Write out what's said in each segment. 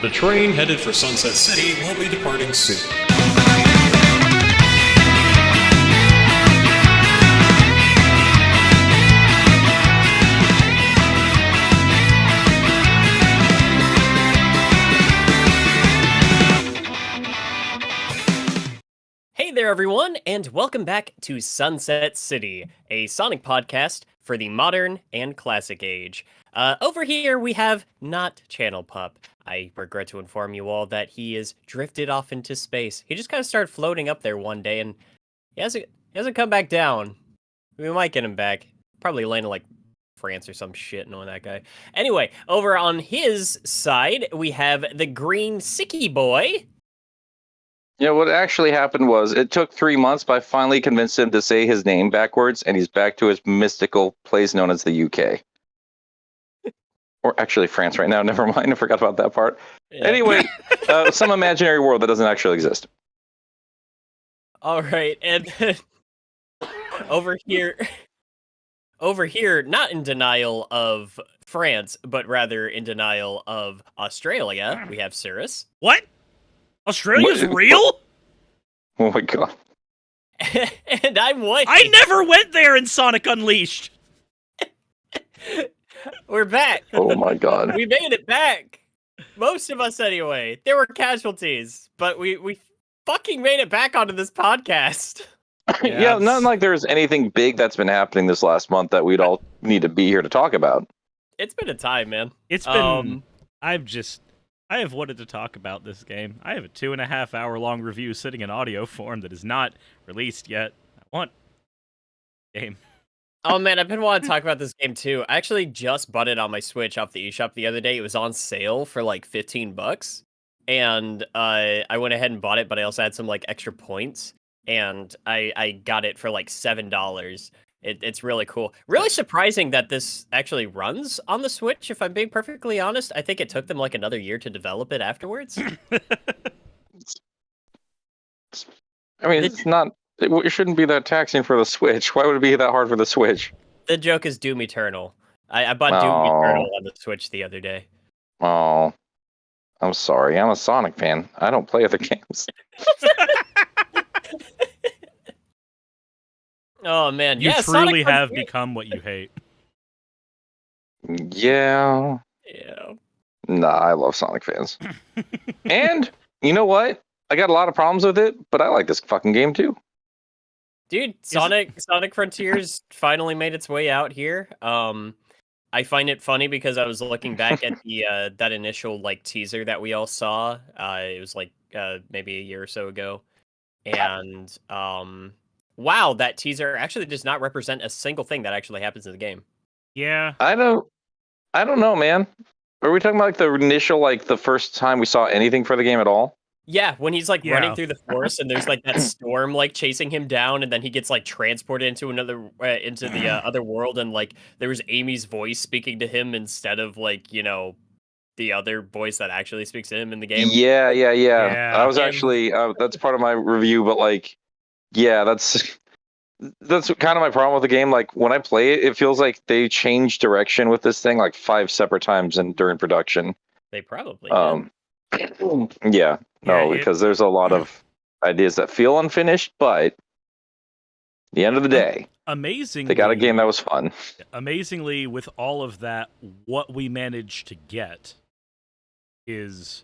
The train headed for Sunset City will be departing soon. Hey there, everyone, and welcome back to Sunset City, a Sonic podcast for the modern and classic age. Over here, we have not Channel Pup. I regret to inform you all that he is drifted off into space. He just kind of started floating up there one day, and he hasn't come back down. We might get him back. Probably landed like France or some shit, knowing that guy. Anyway, over on his side, we have the green sicky boy. You know, what actually happened was it took 3 months, but I finally convinced him to say his name backwards, and he's back to his mystical place known as the UK. Or actually France right now. Never mind. I forgot about that part. Yeah. Anyway, some imaginary world that doesn't actually exist. All right. And over here, not in denial of France, but rather in denial of Australia, we have Suris. What? Australia's real? Oh my god. And I'm White. I never went there in Sonic Unleashed. We're back. Oh my god. We made it back. Most of us anyway. There were casualties, but we fucking made it back onto this podcast. Yeah, not like there's anything big that's been happening this last month that we'd all need to be here to talk about. It's been a time, man. It's been I have wanted to talk about this game. I have a 2.5 hour long review sitting in audio form that is not released yet. I want game. Oh man, I've been wanting to talk about this game too. I actually just bought it on my Switch off the eShop the other day. It was on sale for like $15, and I went ahead and bought it. But I also had some like extra points, and I got it for like $7. It's really cool. Really surprising that this actually runs on the Switch, if I'm being perfectly honest. I think it took them like another year to develop it afterwards. I mean, it shouldn't be that taxing for the Switch. Why would it be that hard for the Switch? The joke is Doom Eternal. I bought Doom Eternal on the Switch the other day. Oh, I'm sorry. I'm a Sonic fan. I don't play other games. Oh man, you yeah, truly have become what you hate. Yeah. Yeah. Nah, I love Sonic fans. And you know what? I got a lot of problems with it, but I like this fucking game too. Dude, Sonic Frontiers finally made its way out here. I find it funny because I was looking back at the that initial like teaser that we all saw. It was like maybe a year or so ago, and wow, that teaser actually does not represent a single thing that actually happens in the game. Yeah. I don't know, man. Are we talking about like the initial, like the first time we saw anything for the game at all? Yeah, when he's like running through the forest and there's like that storm like chasing him down, and then he gets like transported into into the other world, and like there was Amy's voice speaking to him instead of like, you know, the other voice that actually speaks to him in the game. Yeah. I was actually that's part of my review, but like, yeah, that's kind of my problem with the game. Like when I play it, it feels like they changed direction with this thing like 5 separate times during production. They probably yeah, because there's a lot of ideas that feel unfinished, but at the end of the day, amazingly, they got a game that was fun. Amazingly, with all of that, what we managed to get is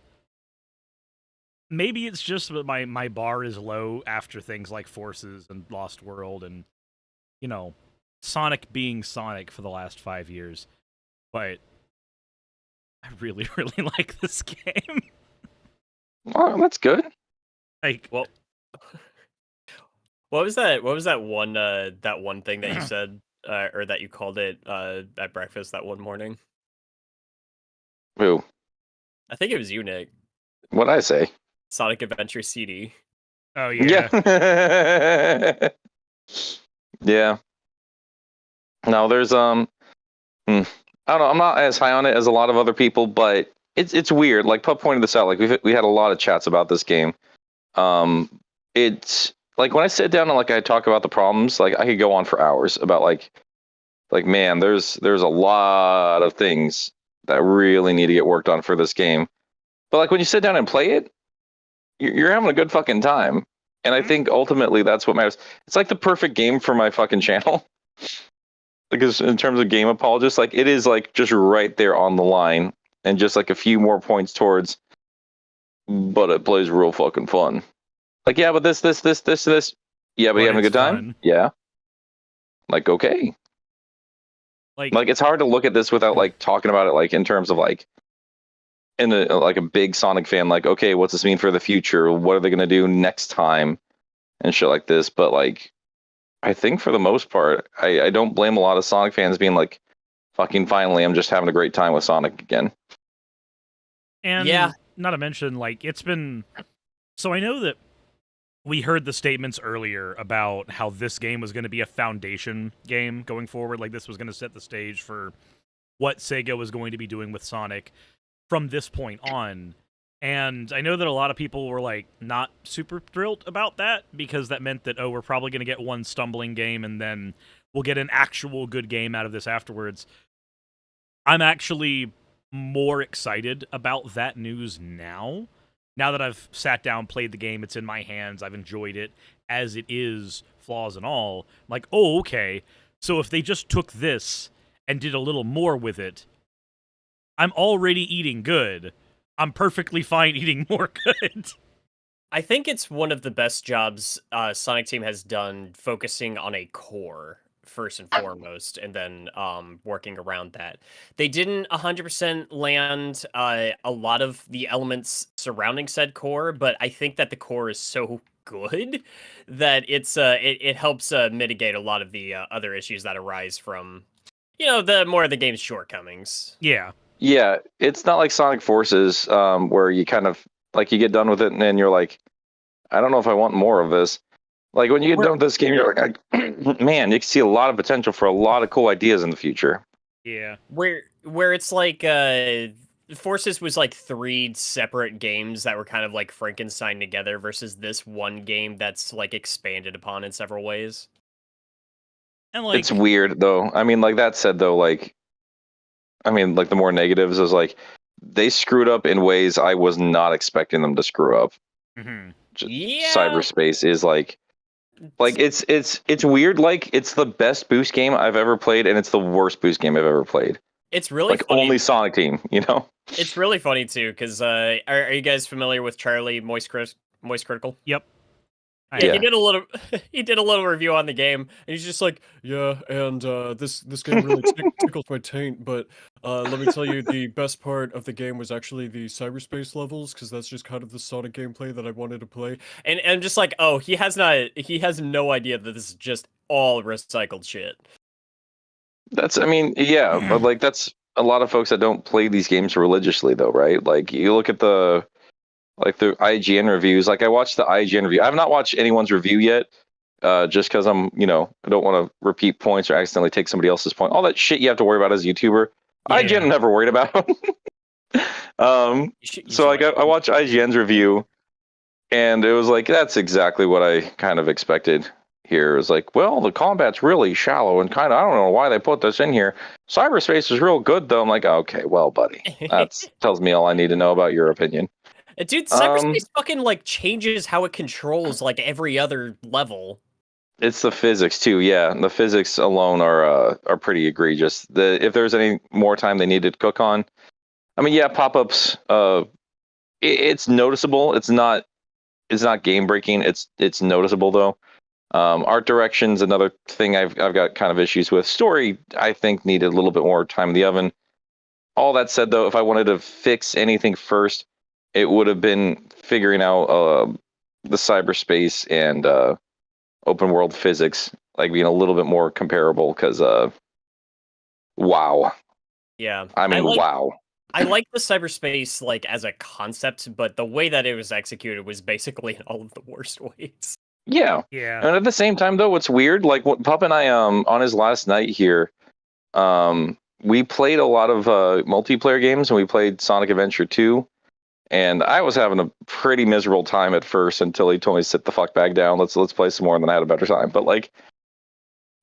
maybe it's just that my bar is low after things like Forces and Lost World and, you know, Sonic being Sonic for the last 5 years, but I really, really like this game. Oh, that's good. Like, well, what was that one thing that you said or that you called it at breakfast that one morning? Who? I think it was you, Nick. What'd I say? Sonic Adventure CD. Oh yeah. Yeah. No, there's I don't know. I'm not as high on it as a lot of other people, but it's weird. Like Pup pointed this out. Like we had a lot of chats about this game. It's like when I sit down and like I talk about the problems, like I could go on for hours about like man, there's a lot of things that really need to get worked on for this game. But like when you sit down and play it, you're having a good fucking time. And I think ultimately that's what matters. It's like the perfect game for my fucking channel. Because in terms of Game Apologist, like it is like just right there on the line and just like a few more points towards, but it plays real fucking fun. Like, yeah, but this. Yeah, but you having a good time? Fun. Yeah. Like, okay. Like it's hard to look at this without like talking about it like in terms of like in a like a big Sonic fan, like, okay, what's this mean for the future? What are they gonna do next time? And shit like this. But like I think for the most part, I don't blame a lot of Sonic fans being like, fucking finally, I'm just having a great time with Sonic again. And Yeah. not to mention, like, it's been... So I know that we heard the statements earlier about how this game was going to be a foundation game going forward. Like, this was going to set the stage for what Sega was going to be doing with Sonic from this point on. And I know that a lot of people were, like, not super thrilled about that, because that meant that, oh, we're probably going to get one stumbling game, and then we'll get an actual good game out of this afterwards. I'm actually more excited about that news now. Now that I've sat down, played the game, it's in my hands, I've enjoyed it, as it is, flaws and all. I'm like, oh, okay, so if they just took this and did a little more with it, I'm already eating good. I'm perfectly fine eating more good. I think it's one of the best jobs Sonic Team has done focusing on a core first and foremost, and then working around that. They didn't 100% land a lot of the elements surrounding said core, but I think that the core is so good that it helps mitigate a lot of the other issues that arise from, the more of the game's shortcomings. Yeah. Yeah, it's not like Sonic Forces, where you kind of like you get done with it and then you're like, I don't know if I want more of this. Like when you get done with this game, you're like, man, you can see a lot of potential for a lot of cool ideas in the future. Yeah. Where it's like Forces was like 3 separate games that were kind of like Frankenstein together versus this one game that's like expanded upon in several ways. And like, It's weird though. I mean, like that said though, like the more negatives is like they screwed up in ways I was not expecting them to screw up. mm-hmm. Yeah. Cyberspace is like it's weird. Like it's the best boost game I've ever played, and it's the worst boost game I've ever played. It's really like funny. Only Sonic Team, It's really funny too, because are you guys familiar with Charlie Moist Critical? Yep. Yeah, he did a little review on the game, and he's just like, yeah, and this game really tickles my taint, but let me tell you, the best part of the game was actually the cyberspace levels, because that's just kind of the Sonic gameplay that I wanted to play. And I'm just like, oh, he has no idea that this is just all recycled shit. But like that's a lot of folks that don't play these games religiously, though, right? Like you look at the IGN reviews. Like I watched the IGN review. I have not watched anyone's review yet, just because I don't want to repeat points or accidentally take somebody else's point. All that shit you have to worry about as a YouTuber. Yeah. IGN I'm never worried about. So I watched IGN's review, and it was like that's exactly what I kind of expected. Here it was like, well, the combat's really shallow and kind of I don't know why they put this in here. Cyberspace is real good though. I'm like, okay, well, buddy, that tells me all I need to know about your opinion. Dude, cyberspace fucking like changes how it controls like every other level. It's the physics too, yeah. The physics alone are pretty egregious. If there's any more time they needed to cook on, I mean, yeah, pop-ups. It's noticeable. It's not game breaking. It's noticeable though. Art direction's another thing I've got kind of issues with. Story, I think, needed a little bit more time in the oven. All that said, though, if I wanted to fix anything first, it would have been figuring out the cyberspace and open world physics, like being a little bit more comparable. Because, wow. Yeah. Wow. I like the cyberspace like as a concept, but the way that it was executed was basically in all of the worst ways. Yeah. Yeah. And at the same time, though, what's weird, like what Pup and I, on his last night here, we played a lot of multiplayer games, and we played Sonic Adventure 2. And I was having a pretty miserable time at first until he told me to sit the fuck back down. Let's play some more, and then I had a better time. But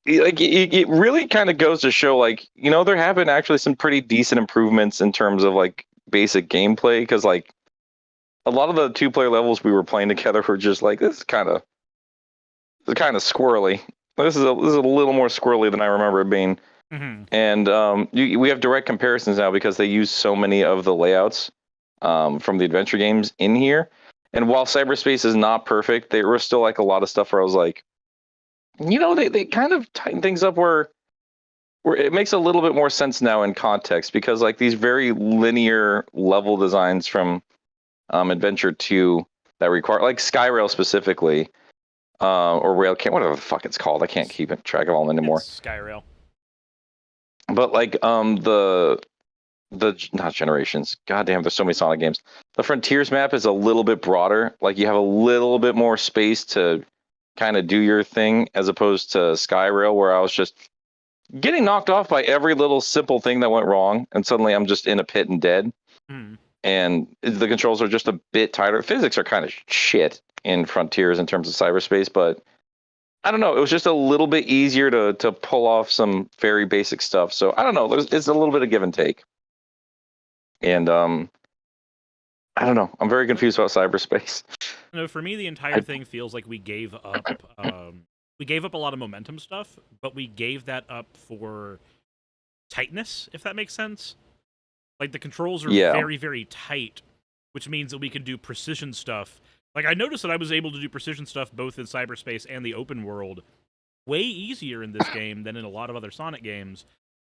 it really kind of goes to show, like, there have been actually some pretty decent improvements in terms of like basic gameplay. Because like a lot of the 2-player levels we were playing together were just like, this is kind of squirrely. This is a little more squirrely than I remember it being. Mm-hmm. And we have direct comparisons now because they use so many of the layouts from the adventure games in here. And while cyberspace is not perfect, there was still like a lot of stuff where I was like, they kind of tighten things up where it makes a little bit more sense now in context, because like these very linear level designs from Adventure 2 that require, like Skyrail specifically, or Rail, whatever the fuck it's called. I can't keep track of all anymore. It's Skyrail. But like the not Generations. God damn, there's so many Sonic games. The Frontiers map is a little bit broader. Like you have a little bit more space to kind of do your thing, as opposed to Skyrail, where I was just getting knocked off by every little simple thing that went wrong, and suddenly I'm just in a pit and dead. And the controls are just a bit tighter. Physics are kind of shit in Frontiers in terms of cyberspace, but I don't know. It was just a little bit easier to pull off some very basic stuff. So I don't know. It's a little bit of give and take. And I don't know. I'm very confused about cyberspace. For me, the entire thing feels like we gave up. We gave up a lot of momentum stuff, but we gave that up for tightness, if that makes sense. Like the controls are very, very tight, which means that we can do precision stuff. Like I noticed that I was able to do precision stuff both in cyberspace and the open world way easier in this game than in a lot of other Sonic games.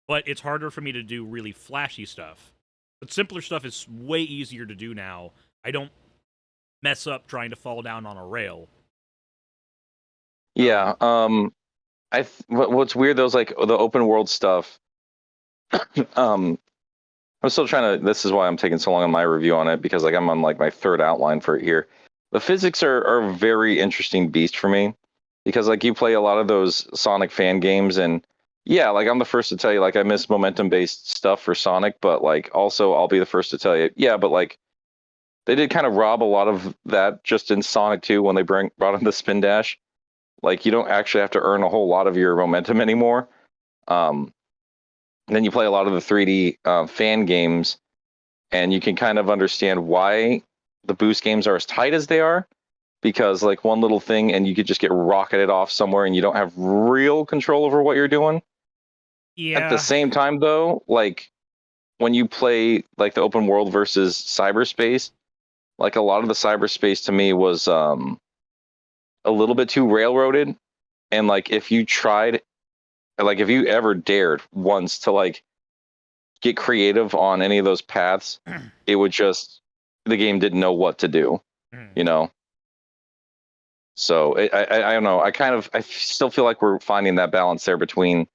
But it's harder for me to do really flashy stuff. But simpler stuff is way easier to do now. I don't mess up trying to fall down on a rail. Yeah. What's weird though is like the open world stuff. I'm still trying to. This is why I'm taking so long on my review on it, because like I'm on like my third outline for it here. The physics are a very interesting beast for me, because like you play a lot of those Sonic fan games, and yeah, like I'm the first to tell you, like I miss momentum based stuff for Sonic, but like also I'll be the first to tell you, yeah, but like they did kind of rob a lot of that just in Sonic 2 when they brought in the spin dash. Like you don't actually have to earn a whole lot of your momentum anymore. Then you play a lot of the 3D fan games, and you can kind of understand why the boost games are as tight as they are, because like one little thing and you could just get rocketed off somewhere and you don't have real control over what you're doing. Yeah. At the same time though, like when you play like the open world versus cyberspace, like a lot of the cyberspace to me was a little bit too railroaded. And like if you ever dared once to like get creative on any of those paths, it would just, the game didn't know what to do, you know? So I don't know. I still feel like we're finding that balance there between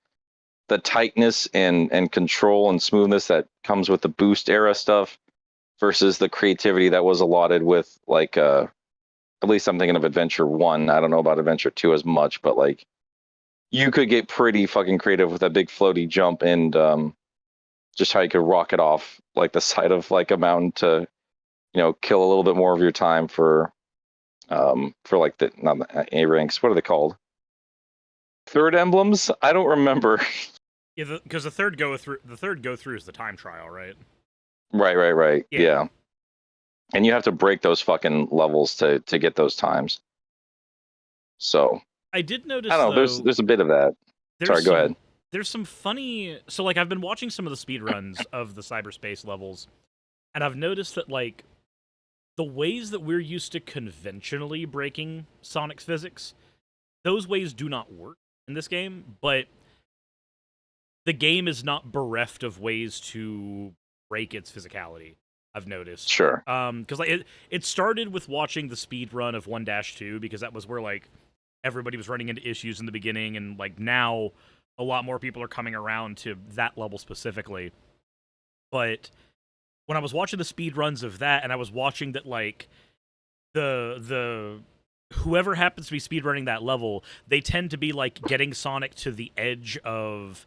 the tightness and control and smoothness that comes with the boost era stuff versus the creativity that was allotted with like, at least I'm thinking of Adventure 1. I don't know about Adventure 2 as much, but like you could get pretty fucking creative with that big floaty jump and just how you could rocket off like the side of like a mountain to, kill a little bit more of your time for like the, not the A ranks. What are they called? Third emblems? I don't remember. Yeah, because the third go through is the time trial, right? Right. Yeah. And you have to break those fucking levels to get those times. So I did notice. I don't know. There's a bit of that. Sorry, go ahead. There's some funny. So like I've been watching some of the speedruns of the cyberspace levels, and I've noticed that like the ways that we're used to conventionally breaking Sonic's physics, those ways do not work in this game, but the game is not bereft of ways to break its physicality, I've noticed. Sure. Because like it started with watching the speed run of 1-2, because that was where like everybody was running into issues in the beginning, and like now a lot more people are coming around to that level specifically. But when I was watching the speed runs of that, and I was watching that like the whoever happens to be speedrunning that level, they tend to be like getting Sonic to the edge of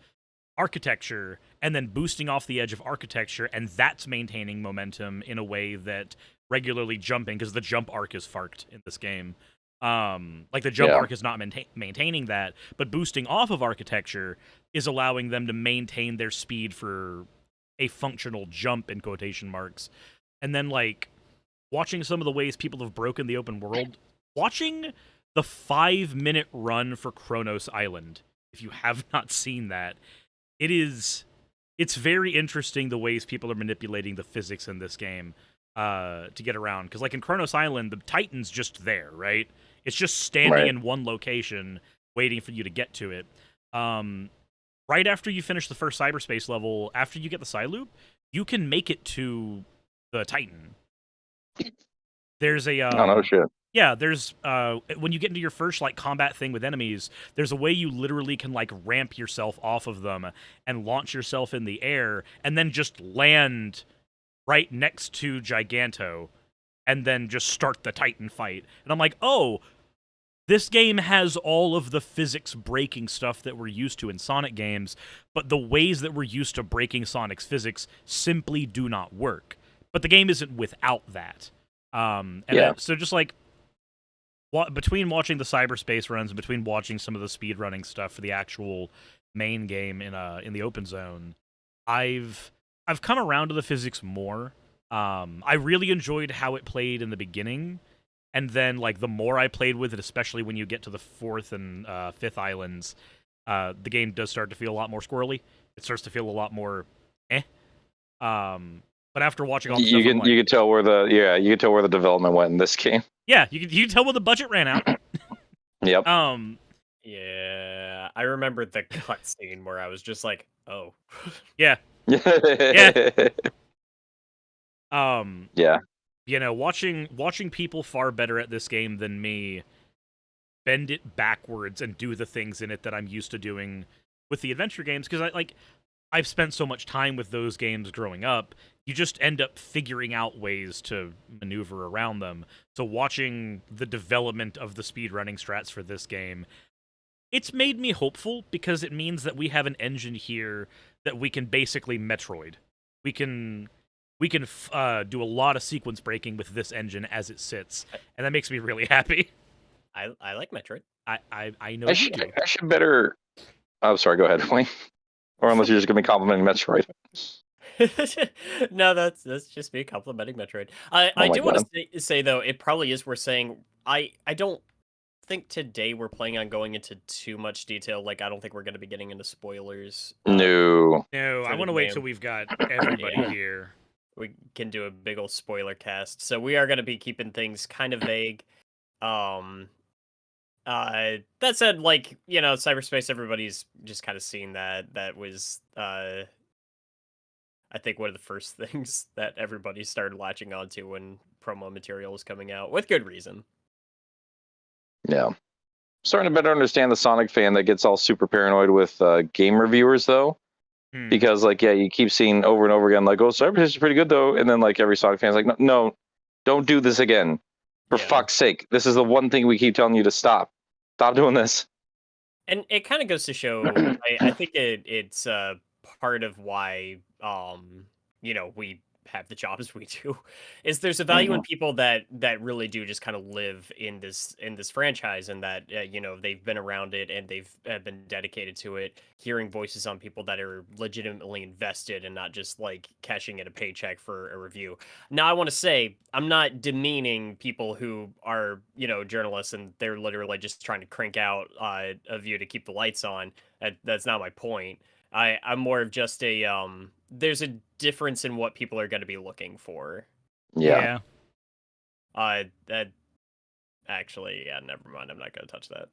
architecture and then boosting off the edge of architecture, and that's maintaining momentum in a way that regularly jumping, because the jump arc is farked in this game. Like the jump arc is not maintaining that, but boosting off of architecture is allowing them to maintain their speed for a functional jump in quotation marks. And then like watching some of the ways people have broken the open world, watching the 5-minute run for Kronos Island, if you have not seen that, it's very interesting the ways people are manipulating the physics in this game to get around. Because, like, in Kronos Island, the Titan's just there, right? It's just standing in one location, waiting for you to get to it. Right after you finish the first cyberspace level, after you get the Psyloop, you can make it to the Titan. There's a... oh, no shit. Yeah, there's when you get into your first like combat thing with enemies, there's a way you literally can like ramp yourself off of them and launch yourself in the air and then just land right next to Giganto and then just start the Titan fight. And I'm like, "Oh, this game has all of the physics breaking stuff that we're used to in Sonic games, but the ways that we're used to breaking Sonic's physics simply do not work." But the game isn't without that. So just like between watching the cyberspace runs and between watching some of the speedrunning stuff for the actual main game in the open zone, I've come around to the physics more. I really enjoyed how it played in the beginning, and then like the more I played with it, especially when you get to the 4th and 5th islands, the game does start to feel a lot more squirrely. It starts to feel a lot more but after watching all the stuff, you can tell where the development went in this game. Yeah, you can tell where the budget ran out. Yep. Yeah, I remember the cutscene where I was just like, "Oh." Yeah. Yeah. Yeah. You know, watching people far better at this game than me bend it backwards and do the things in it that I'm used to doing with the adventure games, because I've spent so much time with those games growing up, you just end up figuring out ways to maneuver around them. So watching the development of the speedrunning strats for this game, it's made me hopeful, because it means that we have an engine here that we can basically Metroid. We can do a lot of sequence breaking with this engine as it sits, and that makes me really happy. I like Metroid. I know I you do. should better... Oh, sorry, go ahead, Wayne. Or unless you're just going to be complimenting Metroid. No, that's just me complimenting Metroid. I do want to say though, it probably is worth saying. I don't think today we're planning on going into too much detail. Like, I don't think we're going to be getting into spoilers. No, I want to wait till we've got everybody here. We can do a big old spoiler cast. So we are going to be keeping things kind of vague. That said, like, you know, cyberspace, everybody's just kind of seen that. That was, I think, one of the first things that everybody started latching onto when promo material was coming out, with good reason. Yeah. Starting to better understand the Sonic fan that gets all super paranoid with game reviewers, though. Because, like, yeah, you keep seeing over and over again, like, "Oh, cyberspace is pretty good, though." And then, like, every Sonic fan's like, no, don't do this again. For fuck's sake. This is the one thing we keep telling you to stop. Stop doing this. And it kind of goes to show, I think it's part of why, you know, we have the jobs we do, is there's a value in people that really do just kind of live in this franchise, and that you know, they've been around it and they've been dedicated to it. Hearing voices on people that are legitimately invested and not just like cashing in a paycheck for a review. Now, I want to say, I'm not demeaning people who are, you know, journalists and they're literally just trying to crank out a view to keep the lights on. That's not my point. I'm more of just a there's a difference in what people are going to be looking for. Yeah. That actually, yeah, never mind. I'm not going to touch that.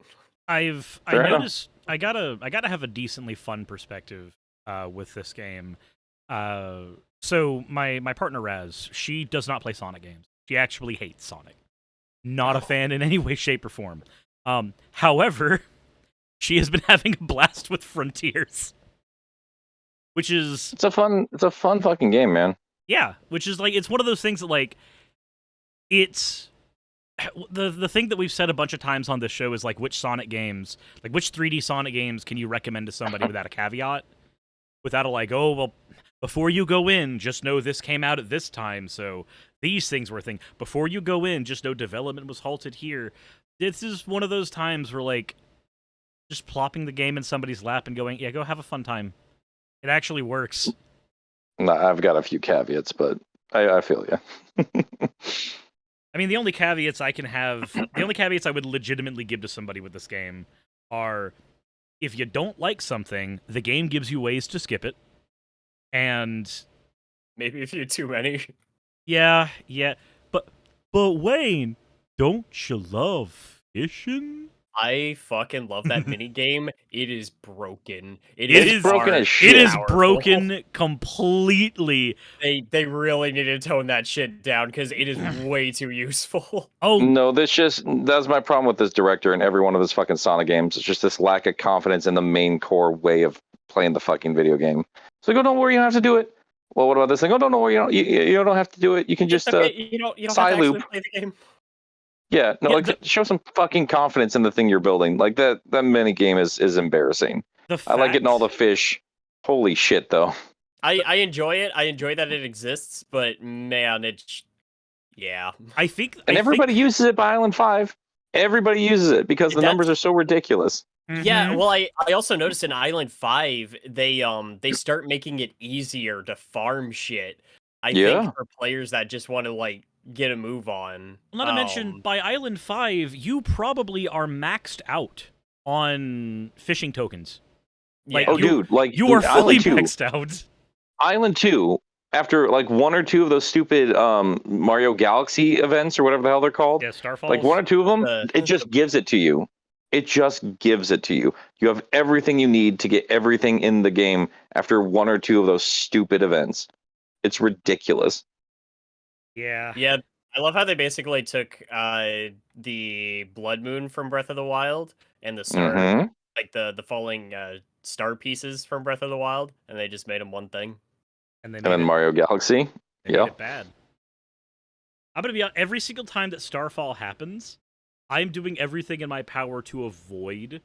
I noticed I gotta have a decently fun perspective with this game. So my partner Raz, she does not play Sonic games. She actually hates Sonic. Not a fan in any way, shape, or form. However, she has been having a blast with Frontiers. Which is... It's a fun fucking game, man. Yeah, which is like, it's one of those things that, like, it's... The thing that we've said a bunch of times on this show is, like, which Sonic games, like, which 3D Sonic games can you recommend to somebody without a caveat? Without a, like, oh, well, before you go in, just know this came out at this time, so these things were a thing. Before you go in, just know development was halted here. This is one of those times where, like, just plopping the game in somebody's lap and going, yeah, go have a fun time. It actually works. No, I've got a few caveats, but I feel you. I mean, the only caveats I can have, the only caveats I would legitimately give to somebody with this game are, if you don't like something, the game gives you ways to skip it, and Maybe a few too many. yeah, but Wayne, don't you love fishing? I fucking love that mini game. It is broken. It is is broken hard. as shit. It is Powerful. broken completely. They really need to tone that shit down because it is way too useful. Oh, No, that's my problem with this director and every one of his fucking Sonic games. It's just this lack of confidence in the main core way of playing the fucking video game. So don't worry, you don't have to do it. Well, what about this thing? Oh, don't worry, you don't have to do it. You can just Okay, you don't have to side actually loop. play the game. Yeah, no, Yeah, like show some fucking confidence in the thing you're building. Like that mini game is embarrassing. the I fact, like getting all the fish. Holy shit, though. I enjoy it. I enjoy that it exists, but man, yeah. I think, And everybody uses it by Island 5. Everybody uses it because the That's- numbers are so ridiculous. Yeah, Mhm. well, I also noticed in Island 5, they start making it easier to farm shit. I Yeah. think for players that just want to like get a move on. Not to mention, by Island 5, you probably are maxed out on fishing tokens. Like, Oh, yeah. dude, like You are fully Island 2. maxed out. Island 2, after like one or two of those stupid Mario Galaxy events or whatever the hell they're called, Yeah, Starfalls. like one or two of them, The- it just gives it to you. It just gives it to you. You have everything you need to get everything in the game after one or two of those stupid events. It's ridiculous. Yeah. Yeah, I love how they basically took the Blood Moon from Breath of the Wild and the star, Mhm. like the falling star pieces from Breath of the Wild, and they just made them one thing. And And then Mario Galaxy. They Yeah. made it bad. I'm gonna be honest, every single time that Starfall happens, I'm doing everything in my power to avoid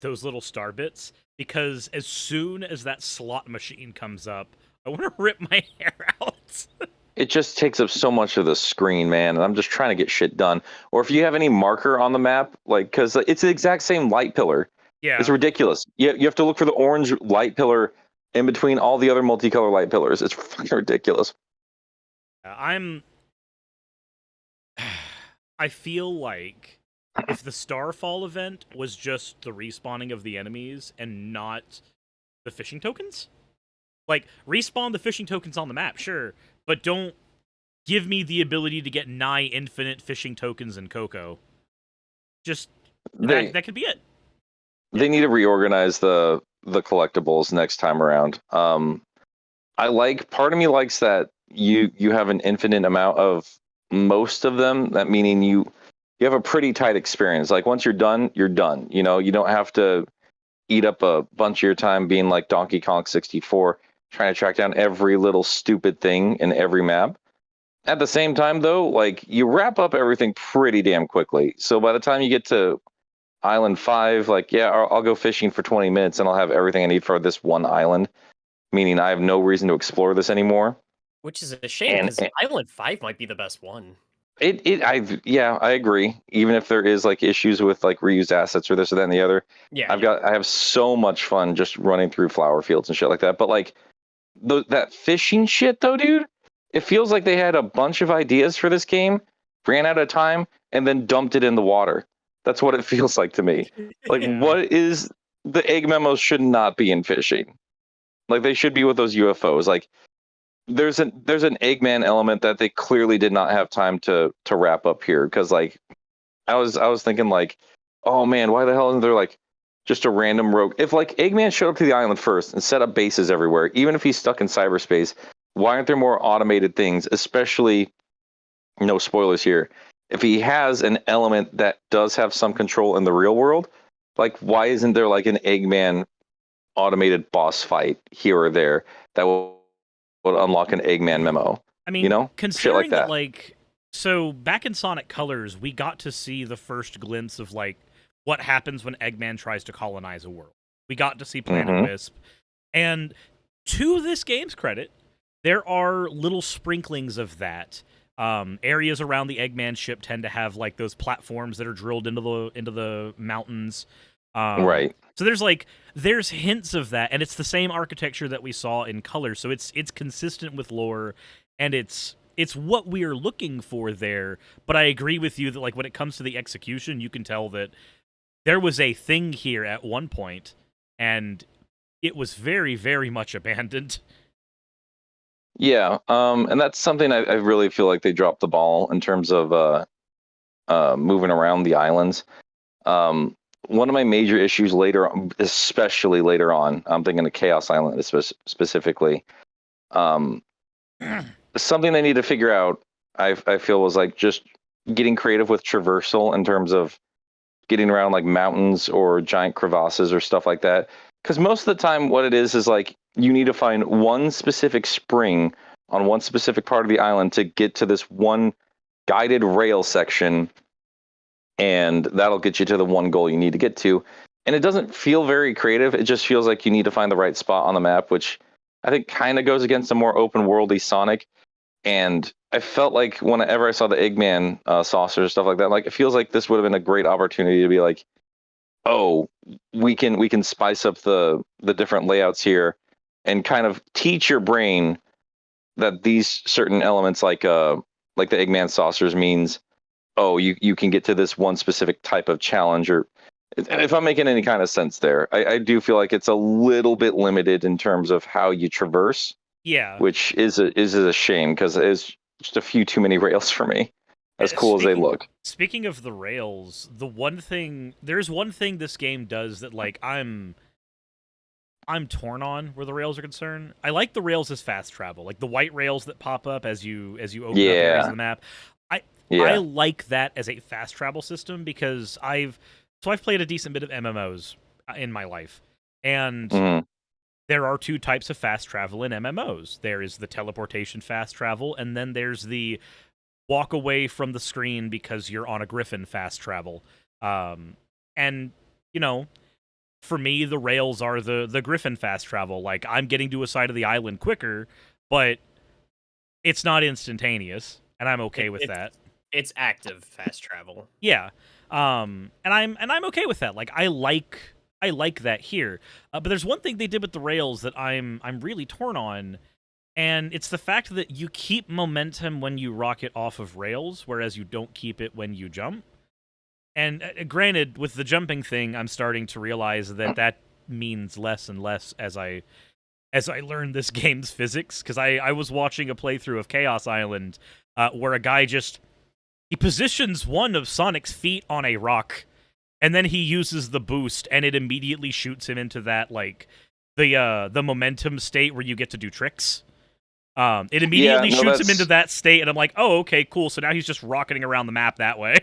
those little star bits, because as soon as that slot machine comes up, I want to rip my hair out. It just takes up so much of the screen, man, and I'm just trying to get shit done. Or if you have any marker on the map, like, because it's the exact same light pillar. Yeah. It's ridiculous. You have to look for the orange light pillar in between all the other multicolor light pillars. It's fucking ridiculous. I feel like if the Starfall event was just the respawning of the enemies and not the fishing tokens, like, respawn the fishing tokens on the map, sure, but don't give me the ability to get nigh infinite fishing tokens in Coco. Just that could be it. They need to reorganize the collectibles next time around. Part of me likes that you have an infinite amount of most of them. That meaning you have a pretty tight experience. Like once you're done, you're done. You know, you don't have to eat up a bunch of your time being like Donkey Kong 64, trying to track down every little stupid thing in every map. At the same time, though, like you wrap up everything pretty damn quickly. So by the time you get to Island 5, like, yeah, I'll go fishing for 20 minutes and I'll have everything I need for this one island, meaning I have no reason to explore this anymore. Which is a shame because Island 5 might be the best one. I agree. Even if there is like issues with like reused assets or this or that and the other, Yeah, I have so much fun just running through flower fields and shit like that. But like that fishing shit though, dude, it feels like they had a bunch of ideas for this game, ran out of time, and then dumped it in the water. That's what it feels like to me. Like, Yeah. what is the egg memos should not be in fishing. Like they should be with those UFOs. Like there's an Eggman element that they clearly did not have time to wrap up here. Because like I was thinking like, oh man, why the hell isn't there like just a random rogue? If like Eggman showed up to the island first and set up bases everywhere, even if he's stuck in cyberspace, why aren't there more automated things? Especially, no spoilers here, if he has an element that does have some control in the real world, like why isn't there like an Eggman automated boss fight here or there that will unlock an Eggman memo? I mean, you know, considering shit like that. like, so back in Sonic Colors, we got to see the first glimpse of like what happens when Eggman tries to colonize a world. We got to see Planet Wisp, and to this game's credit, there are little sprinklings of that. Areas around the Eggman ship tend to have like those platforms that are drilled into the mountains. Right. So there's hints of that, and it's the same architecture that we saw in Colors. So it's consistent with lore, and it's it's what we are looking for there. But I agree with you that like when it comes to the execution, you can tell that there was a thing here at one point, and it was very, very much abandoned. Yeah, and that's something I really feel like they dropped the ball in terms of moving around the islands. One of my major issues later, especially later on, I'm thinking of Chaos Island specifically. Something they need to figure out, I feel, was like just getting creative with traversal in terms of getting around like mountains or giant crevasses or stuff like that. Because most of the time, what it is like you need to find one specific spring on one specific part of the island to get to this one guided rail section, and that'll get you to the one goal you need to get to. And it doesn't feel very creative. It just feels like you need to find the right spot on the map, which I think kind of goes against a more open worldy Sonic. And I felt like whenever I saw the Eggman saucer stuff like that, like it feels like this would have been a great opportunity to be like, oh, we can spice up the different layouts here and kind of teach your brain that these certain elements like the Eggman saucers means, oh, you can get to this one specific type of challenge. Or if I'm making any kind of sense there, I do feel like it's a little bit limited in terms of how you traverse. Yeah, Which is a shame because it's just a few too many rails for me. As cool as they look. Speaking of the rails, there's one thing this game does that like I'm torn on where the rails are concerned. I like the rails as fast travel, like the white rails that pop up as you open up areas of the map. I like that as a fast travel system because I've played a decent bit of MMOs in my life, and there are two types of fast travel in MMOs. There is the teleportation fast travel, and then there's the walk away from the screen because you're on a griffin fast travel. And, you know, for me, the rails are the griffin fast travel. Like, I'm getting to a side of the island quicker, but it's not instantaneous, and I'm okay with that. It's active fast travel. Yeah. And I'm okay with that. Like, I like that here. But there's one thing they did with the rails that I'm really torn on, and it's the fact that you keep momentum when you rocket off of rails, whereas you don't keep it when you jump. And granted, with the jumping thing, I'm starting to realize that means less and less as I learn this game's physics, because I was watching a playthrough of Chaos Island where a guy he positions one of Sonic's feet on a rock, and then he uses the boost, and it immediately shoots him into that, like, the momentum state where you get to do tricks. It immediately shoots him into that state, and I'm like, oh, okay, cool. So now he's just rocketing around the map that way.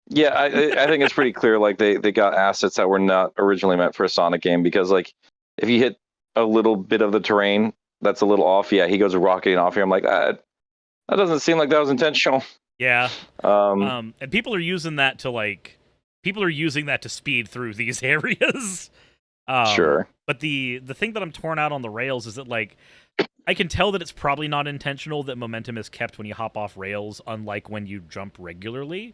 Yeah, I think it's pretty clear, like, they got assets that were not originally meant for a Sonic game, because, like, if you hit a little bit of the terrain that's a little off, yeah, he goes rocketing off here. I'm like, that doesn't seem like that was intentional. Yeah. And people are using that to speed through these areas. Sure. But the thing that I'm torn out on the rails is that, like, I can tell that it's probably not intentional that momentum is kept when you hop off rails, unlike when you jump regularly,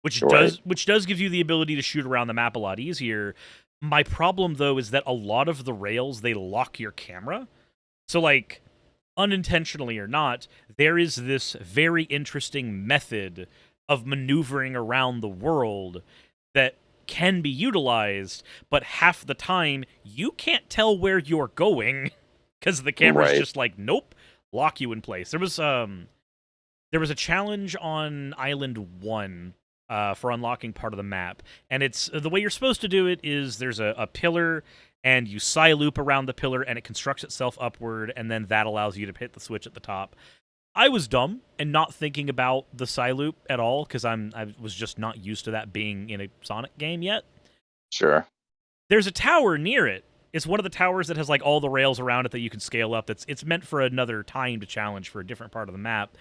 which does give you the ability to shoot around the map a lot easier. My problem, though, is that a lot of the rails, they lock your camera. So, like, unintentionally or not, there is this very interesting method of maneuvering around the world that can be utilized, but half the time you can't tell where you're going because the camera's just like, nope, lock you in place. There was a challenge on Island 1 for unlocking part of the map, and it's the way you're supposed to do it is there's a pillar, and you side loop around the pillar, and it constructs itself upward, and then that allows you to hit the switch at the top. I was dumb and not thinking about the side loop at all because I was just not used to that being in a Sonic game yet. Sure. There's a tower near it. It's one of the towers that has like all the rails around it that you can scale up. It's meant for another timed challenge for a different part of the map.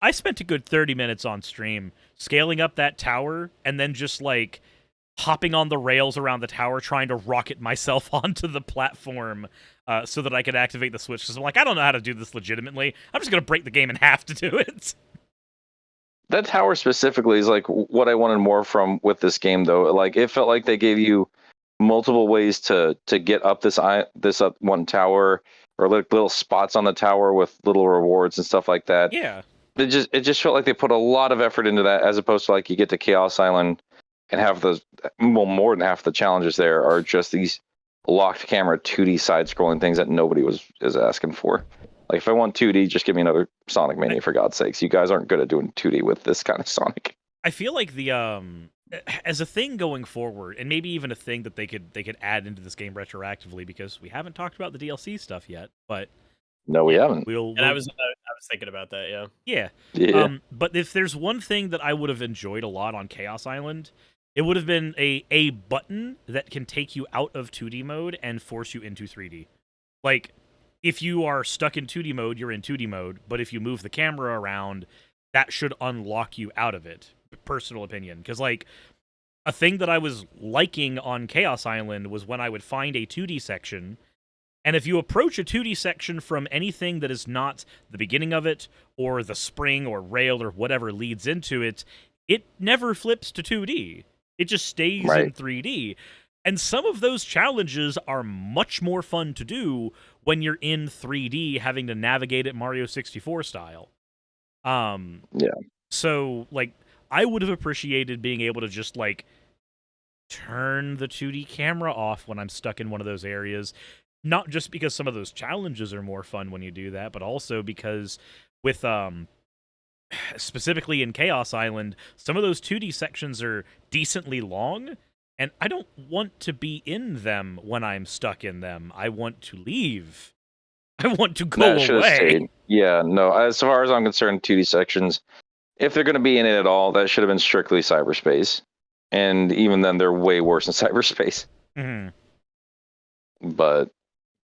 I spent a good 30 minutes on stream scaling up that tower and then just like hopping on the rails around the tower, trying to rocket myself onto the platform so that I could activate the switch. Because I'm like, I don't know how to do this legitimately. I'm just going to break the game in half to do it. That tower specifically is like what I wanted more from with this game, though. Like, it felt like they gave you multiple ways to get up this up one tower, or like little spots on the tower with little rewards and stuff like that. Yeah. It just felt like they put a lot of effort into that, as opposed to like you get to Chaos Island and have more than half the challenges there are just these locked camera 2D side scrolling things that nobody is asking for. Like if I want 2D, just give me another Sonic Mania for God's sakes. You guys aren't good at doing 2D with this kind of Sonic. I feel like the as a thing going forward, and maybe even a thing that they could add into this game retroactively, because we haven't talked about the DLC stuff yet, but No, we haven't. And I was thinking about that, yeah. Yeah. Yeah. But if there's one thing that I would have enjoyed a lot on Chaos Island, it would have been a button that can take you out of 2D mode and force you into 3D. Like, if you are stuck in 2D mode, you're in 2D mode, but if you move the camera around, that should unlock you out of it. Personal opinion. Because, like, a thing that I was liking on Chaos Island was when I would find a 2D section, and if you approach a 2D section from anything that is not the beginning of it, or the spring or rail or whatever leads into it, it never flips to 2D. It just stays in 3D. And some of those challenges are much more fun to do when you're in 3D, having to navigate it Mario 64 style. Yeah. So, like, I would have appreciated being able to just, like, turn the 2D camera off when I'm stuck in one of those areas. Not just because some of those challenges are more fun when you do that, but also because with, specifically in Chaos Island, some of those 2D sections are decently long, and I don't want to be in them when I'm stuck in them. I want to leave. I want to go away. Yeah, no, as far as I'm concerned, 2D sections, if they're going to be in it at all, that should have been strictly cyberspace. And even then, they're way worse in cyberspace. Mm-hmm. But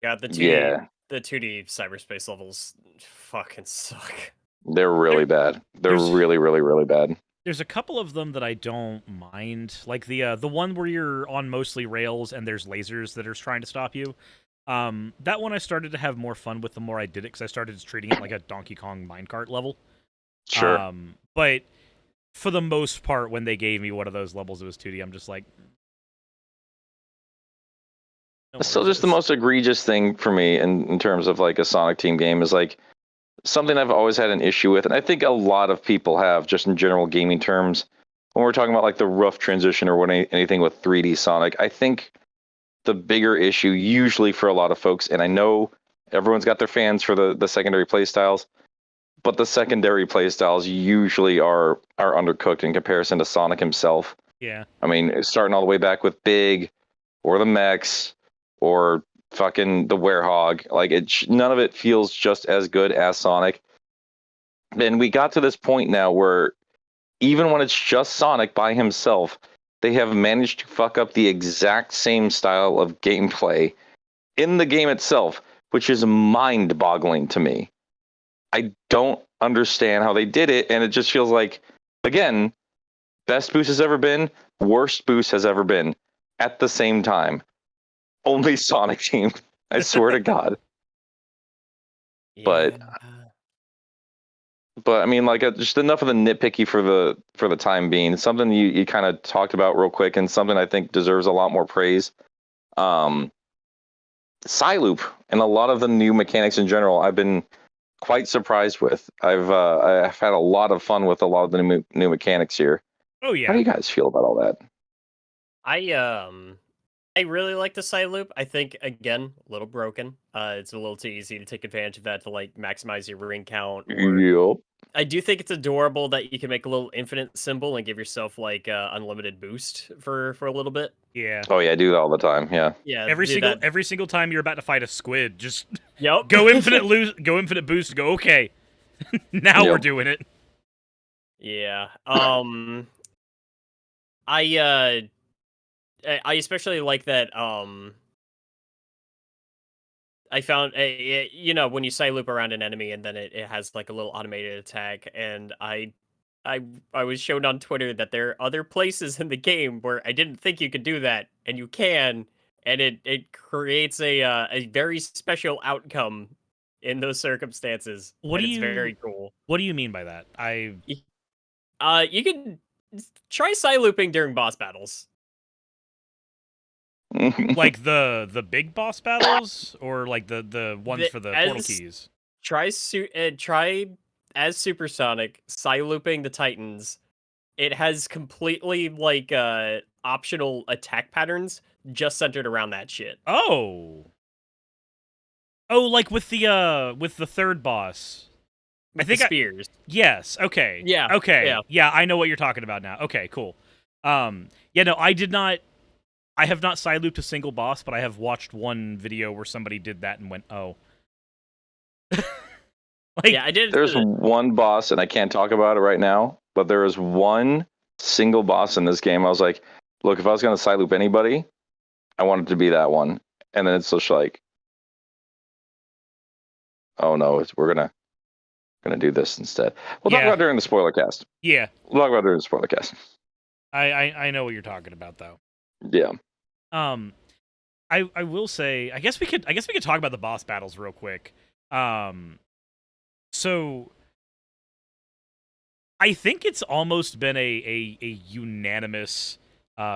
God, the 2D cyberspace levels fucking suck. They're really bad. They're really, really, really bad. There's a couple of them that I don't mind, like the one where you're on mostly rails and there's lasers that are trying to stop you. That one I started to have more fun with the more I did it, because I started treating it like a Donkey Kong minecart level. Sure. But for the most part, when they gave me one of those levels that was 2D, I'm just like... It's still just the most egregious thing for me in terms of like a Sonic Team game is like something I've always had an issue with, and I think a lot of people have, just in general gaming terms, when we're talking about like the rough transition or anything with 3D Sonic. I think the bigger issue usually for a lot of folks, and I know everyone's got their fans for the secondary playstyles, but the secondary playstyles usually are undercooked in comparison to Sonic himself. Yeah. I mean, starting all the way back with Big, or the Mechs, or fucking the Werehog, like none of it feels just as good as Sonic. And we got to this point now where even when it's just Sonic by himself, they have managed to fuck up the exact same style of gameplay in the game itself, which is mind-boggling to me. I don't understand how they did it, and it just feels like, again, best boost has ever been, worst boost has ever been at the same time. Only Sonic Team, I swear to God. Yeah. But I mean, like, just enough of the nitpicky for the time being. Something you kind of talked about real quick, and something I think deserves a lot more praise. Psyloop and a lot of the new mechanics in general, I've been quite surprised with. I've had a lot of fun with a lot of the new mechanics here. Oh yeah. How do you guys feel about all that? I really like the side loop. I think, again, a little broken. It's a little too easy to take advantage of that to like maximize your ring count. Yep. I do think it's adorable that you can make a little infinite symbol and give yourself like unlimited boost for a little bit. Yeah. Oh yeah, I do that all the time. Yeah. Yeah. Every single time you're about to fight a squid, just Yep. go infinite boost. Go okay. Now we're doing it. Yeah. I especially like that. I found, when you side loop around an enemy and then it has like a little automated attack, and I was shown on Twitter that there are other places in the game where I didn't think you could do that, and you can, and it creates a very special outcome in those circumstances. It's very cool. What do you mean by that? You can try side looping during boss battles. Like the big boss battles, or like the ones for the portal keys? Try as Supersonic, looping the Titans. It has completely like optional attack patterns just centered around that shit. Oh, like with the third boss. With the spears. Yes. Okay. Yeah. Okay. Yeah, I know what you're talking about now. Okay. Cool. Yeah. No, I did not. I have not side looped a single boss, but I have watched one video where somebody did that and went, "Oh." Yeah, I did. There's one boss, and I can't talk about it right now, but there is one single boss in this game. I was like, look, if I was going to side loop anybody, I wanted to be that one. And then it's just like, oh no, we're gonna do this instead. We'll talk about it during the spoiler cast. Yeah, we'll talk about it during the spoiler cast. I know what you're talking about though. Yeah. I will say, I guess we could talk about the boss battles real quick. So I think it's almost been a unanimous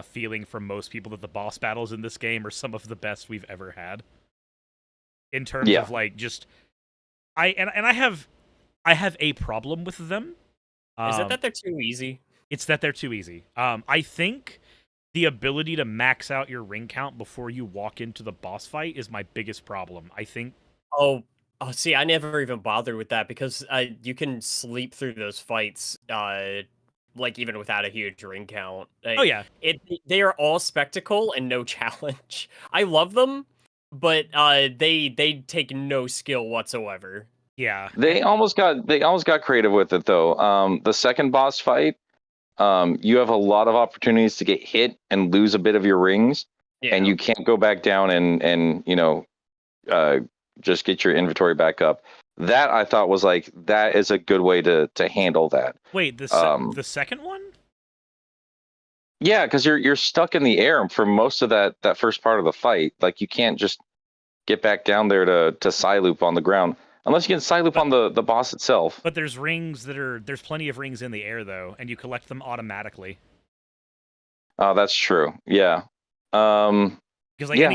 feeling from most people that the boss battles in this game are some of the best we've ever had. In terms of like just I have a problem with them. Is it that they're too easy? It's that they're too easy. I think the ability to max out your ring count before you walk into the boss fight is my biggest problem. I think. Oh, see, I never even bothered with that because you can sleep through those fights, like even without a huge ring count. Oh yeah, they are all spectacle and no challenge. I love them, but they take no skill whatsoever. Yeah, they almost got creative with it though. The second boss fight, you have a lot of opportunities to get hit and lose a bit of your rings, and you can't go back down and just get your inventory back up. That I thought was like, that is a good way to handle that. Wait, the second one? Yeah, because you're stuck in the air for most of that first part of the fight. Like you can't just get back down there to side loop on the ground unless you can side loop on the boss itself. But there's plenty of rings in the air though, and you collect them automatically. Oh, that's true. Yeah. I don't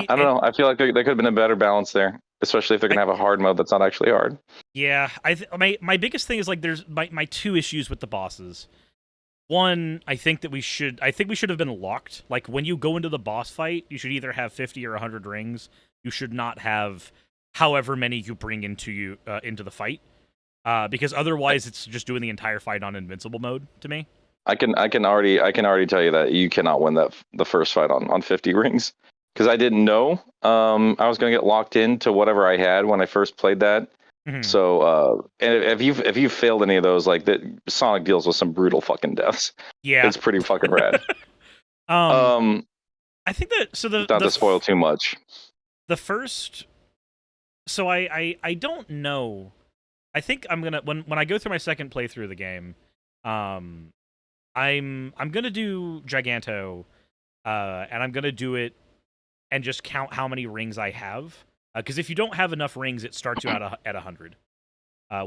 know. I feel like there could have been a better balance there, especially if they're gonna have a hard mode that's not actually hard. Yeah, my biggest thing is like there's my two issues with the bosses. One, I think we should have been locked. Like when you go into the boss fight, you should either have 50 or 100 rings. You should not have however many you bring into the fight, because otherwise it's just doing the entire fight on invincible mode to me. I can already tell you that you cannot win the first fight on 50 rings. Because I didn't know I was going to get locked into whatever I had when I first played that. Mm-hmm. So, and if you've failed any of those, like Sonic deals with some brutal fucking deaths. Yeah, it's pretty fucking rad. I think that not to spoil too much. The first, so I don't know. I think I'm gonna when I go through my second playthrough of the game, I'm gonna do Giganto, and I'm gonna do it. And just count how many rings I have. Because if you don't have enough rings, it starts you out at 100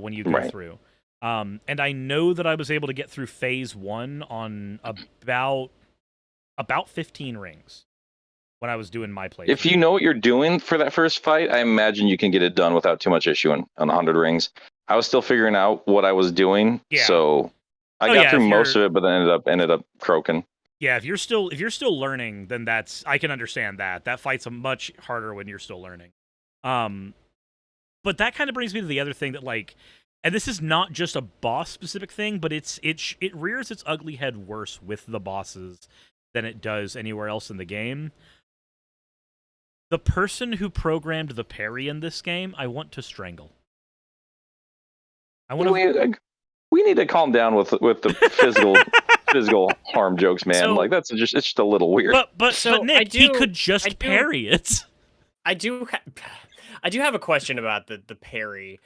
when you go through. And I know that I was able to get through phase 1 on about 15 rings when I was doing my playthrough. If you know what you're doing for that first fight, I imagine you can get it done without too much issue on 100 rings. I was still figuring out what I was doing, so I got through most of it, but then ended up croaking. Yeah, if you're still learning, then I can understand that. That fight's much harder when you're still learning. But that kind of brings me to the other thing that like, and this is not just a boss specific thing, but it rears its ugly head worse with the bosses than it does anywhere else in the game. The person who programmed the parry in this game, I want to strangle. We need to calm down with the physical harm jokes, man. So, like it's just a little weird. But Nick, he could just parry it. I do have a question about the parry.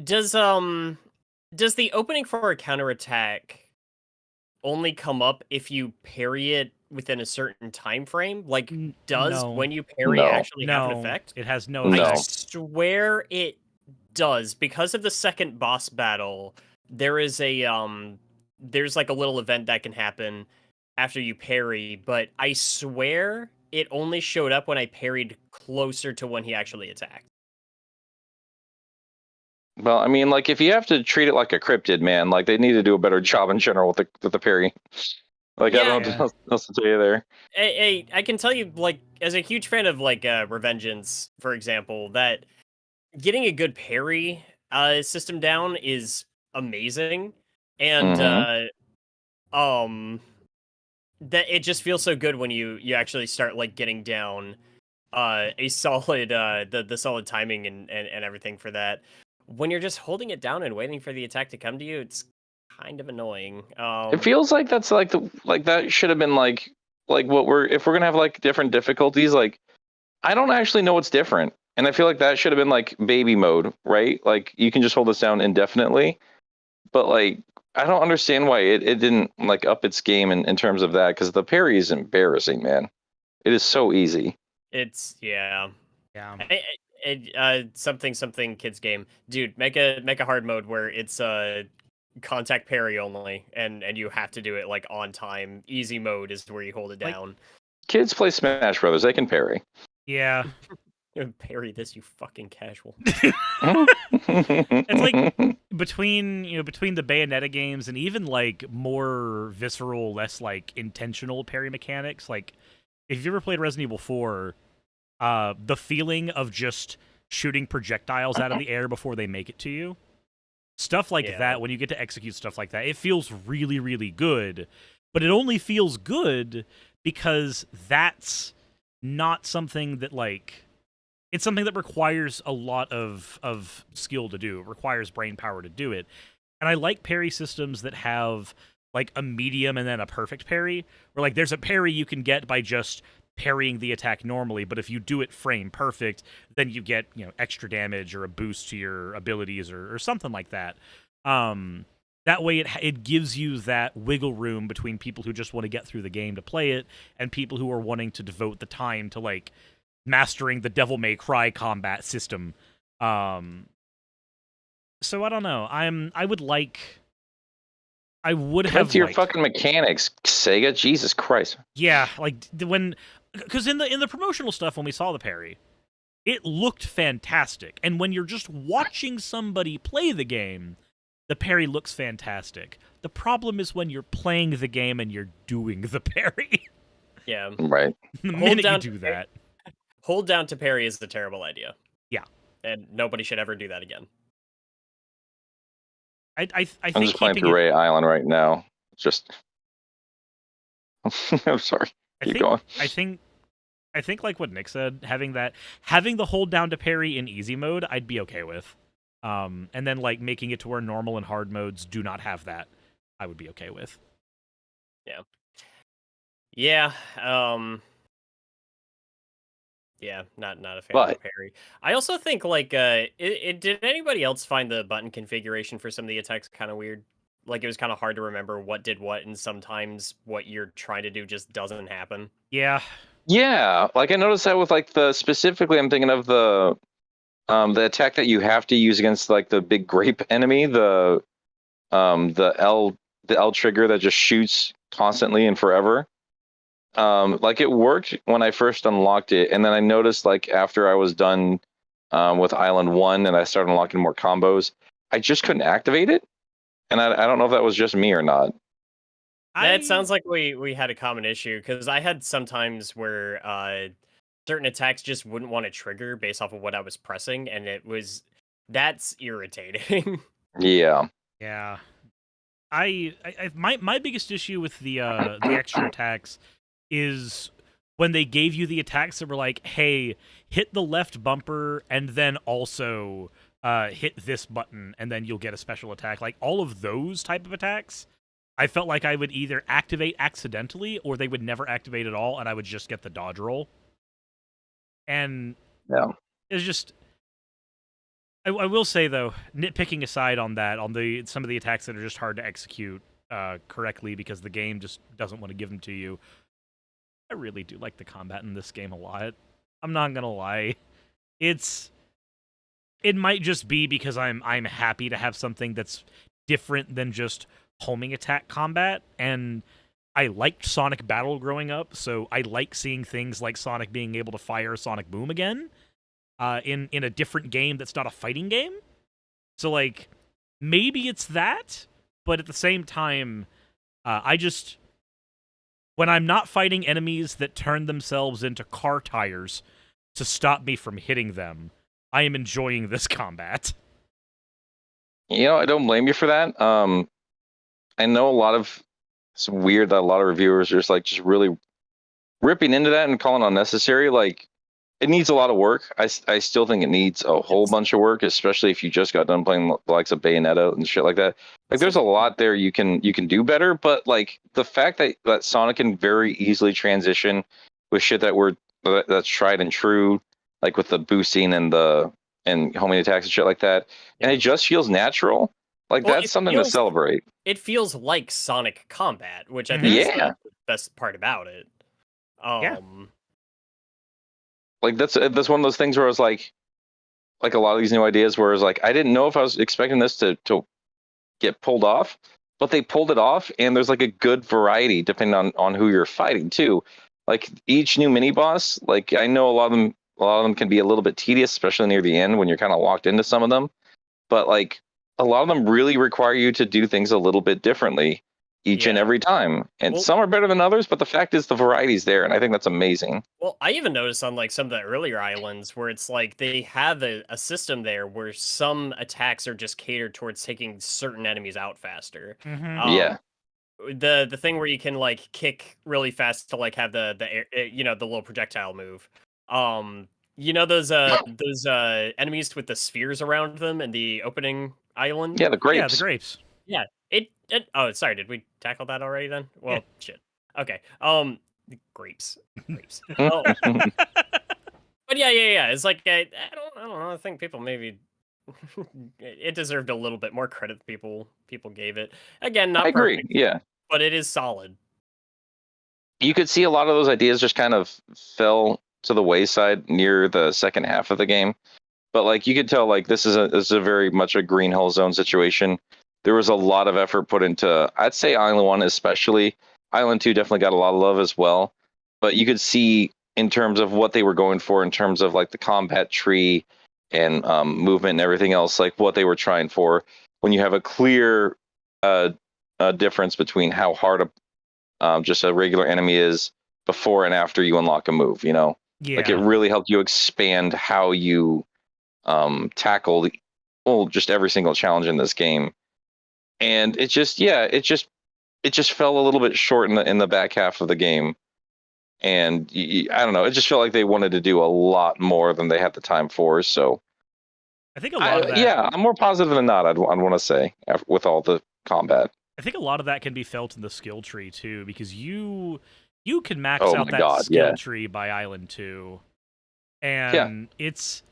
Does the opening for a counterattack only come up if you parry it within a certain time frame? Like, when you parry actually have an effect? It has no effect. I swear it does, because of the second boss battle. There is there's like a little event that can happen after you parry, but I swear it only showed up when I parried closer to when he actually attacked. Well, I mean, like if you have to treat it like a cryptid, man, like they need to do a better job in general with the parry. Like I don't know Yeah. what else to tell you there. I can tell you, like, as a huge fan of like Revengeance, for example, that getting a good parry system down is amazing, and um, that it just feels so good when you actually start like getting down a solid the solid timing and everything for that. When you're just holding it down and waiting for the attack to come to you, it's kind of annoying. It feels like that's like that should have been like what we're if we're gonna have like different difficulties. Like I don't actually know what's different, and I feel like that should have been like baby mode, right? Like you can just hold this down indefinitely, but like I don't understand why it didn't like up its game in terms of that because the parry is embarrassing, man. It is so easy. It's yeah. Yeah. Something kids game, dude. Make a hard mode where it's contact parry only, and you have to do it like on time. Easy mode is where you hold it Like- down. Kids play Smash Brothers; they can parry. Yeah. Parry this, you fucking casual. It's like between the Bayonetta games and even like more visceral, less like intentional parry mechanics. Like if you ever played Resident Evil 4, the feeling of just shooting projectiles out of the air before they make it to you, stuff like that. When you get to execute stuff like that, it feels really, really good. But it only feels good because that's not something that like. It's something that requires a lot of skill to do. It requires brain power to do it. And I like parry systems that have like a medium and then a perfect parry, where like there's a parry you can get by just parrying the attack normally, but if you do it frame perfect, then you get, extra damage or a boost to your abilities or something like that. That way it gives you that wiggle room between people who just want to get through the game to play it and people who are wanting to devote the time to like mastering the Devil May Cry combat system. So I don't know. I would have to your liked, fucking mechanics, Sega. Jesus Christ. yeah, like because in the promotional stuff when we saw the parry, it looked fantastic, and when you're just watching somebody play the game, the parry looks fantastic. The problem is when you're playing the game and you're doing the parry. Yeah. Right. The Hold minute you down do to that. Hold down to parry is the terrible idea. Yeah. And nobody should ever do that again. I think I'm just playing keeping through it, Ray Island right now. It's just. I'm sorry. Keep going. I think like what Nick said, having the hold down to parry in easy mode, I'd be okay with. And then like making it to where normal and hard modes do not have that, I would be okay with. Yeah. Yeah. Yeah, not a fan of the parry. I also think like did anybody else find the button configuration for some of the attacks kind of weird? Like it was kind of hard to remember what did what, and sometimes what you're trying to do just doesn't happen. Yeah. Yeah, like I noticed that with like specifically I'm thinking of the attack that you have to use against like the big grape enemy, the L trigger that just shoots constantly and forever. Like it worked when I first unlocked it, and then I noticed like after I was done with Island 1 and I started unlocking more combos, I just couldn't activate it. And I don't know if that was just me or not. That sounds like we had a common issue, because I had sometimes where certain attacks just wouldn't want to trigger based off of what I was pressing, and that's irritating. Yeah. Yeah. My biggest issue with the extra attacks is when they gave you the attacks that were like, hey, hit the left bumper and then also hit this button and then you'll get a special attack. Like all of those type of attacks, I felt like I would either activate accidentally or they would never activate at all and I would just get the dodge roll. And yeah, it's just I will say though, nitpicking aside on that, on some of the attacks that are just hard to execute correctly because the game just doesn't want to give them to you, I really do like the combat in this game a lot. I'm not gonna lie. It might just be because I'm happy to have something that's different than just homing attack combat, and liked Sonic Battle growing up, so I like seeing things like Sonic being able to fire Sonic Boom again in a different game that's not a fighting game. So, like, maybe it's that, but at the same time, when I'm not fighting enemies that turn themselves into car tires to stop me from hitting them, I am enjoying this combat. I don't blame you for that. I know it's weird that a lot of reviewers are just really ripping into that and calling it unnecessary. Like, it needs a lot of work. I still think it needs a whole bunch of work, especially if you just got done playing the likes of Bayonetta and shit like that. Like, there's a lot there you can do better, but like the fact that Sonic can very easily transition with shit that's tried and true, like with the boosting and homing attacks and shit like that, and it just feels natural. Like, that's something to celebrate. It feels like Sonic combat, which I think is the best part about it. Like, that's one of those things where I was like a lot of these new ideas where I was like, I didn't know if I was expecting this to get pulled off, but they pulled it off, and there's like a good variety depending on who you're fighting too. Like, each new mini boss, like, I know a lot of them can be a little bit tedious, especially near the end when you're kind of locked into some of them. But like, a lot of them really require you to do things a little bit differently each and every time. And some are better than others, but the fact is the variety's there, and I think that's amazing. Well, I even noticed on like some of the earlier islands where it's like they have a system there where some attacks are just catered towards taking certain enemies out faster. The thing where you can like kick really fast to like have the little projectile move. Those enemies with the spheres around them in the opening island? Yeah, the grapes. Yeah, the grapes. Yeah. Oh, sorry, did we tackle that already then? Well, shit. Okay. Grapes. Oh. But yeah. It's like I don't know. I think people maybe it deserved a little bit more credit than people gave it. Again, not perfect. I agree. Yeah. But it is solid. You could see a lot of those ideas just kind of fell to the wayside near the second half of the game. But like, you could tell, like, this is a very much a Green Hill Zone situation. There was a lot of effort put into, I'd say, Island 1 especially. Island 2 definitely got a lot of love as well. But you could see in terms of what they were going for in terms of like the combat tree and movement and everything else, like what they were trying for. When you have a clear difference between how hard just a regular enemy is before and after you unlock a move, like, it really helped you expand how you tackle just every single challenge in this game. And it just fell a little bit short in the back half of the game. And I don't know, it just felt like they wanted to do a lot more than they had the time for. So I think a lot of that. Yeah, I'm more positive than not, I'd want to say, with all the combat. I think a lot of that can be felt in the skill tree too, because you can max out that skill tree by Island 2, and it's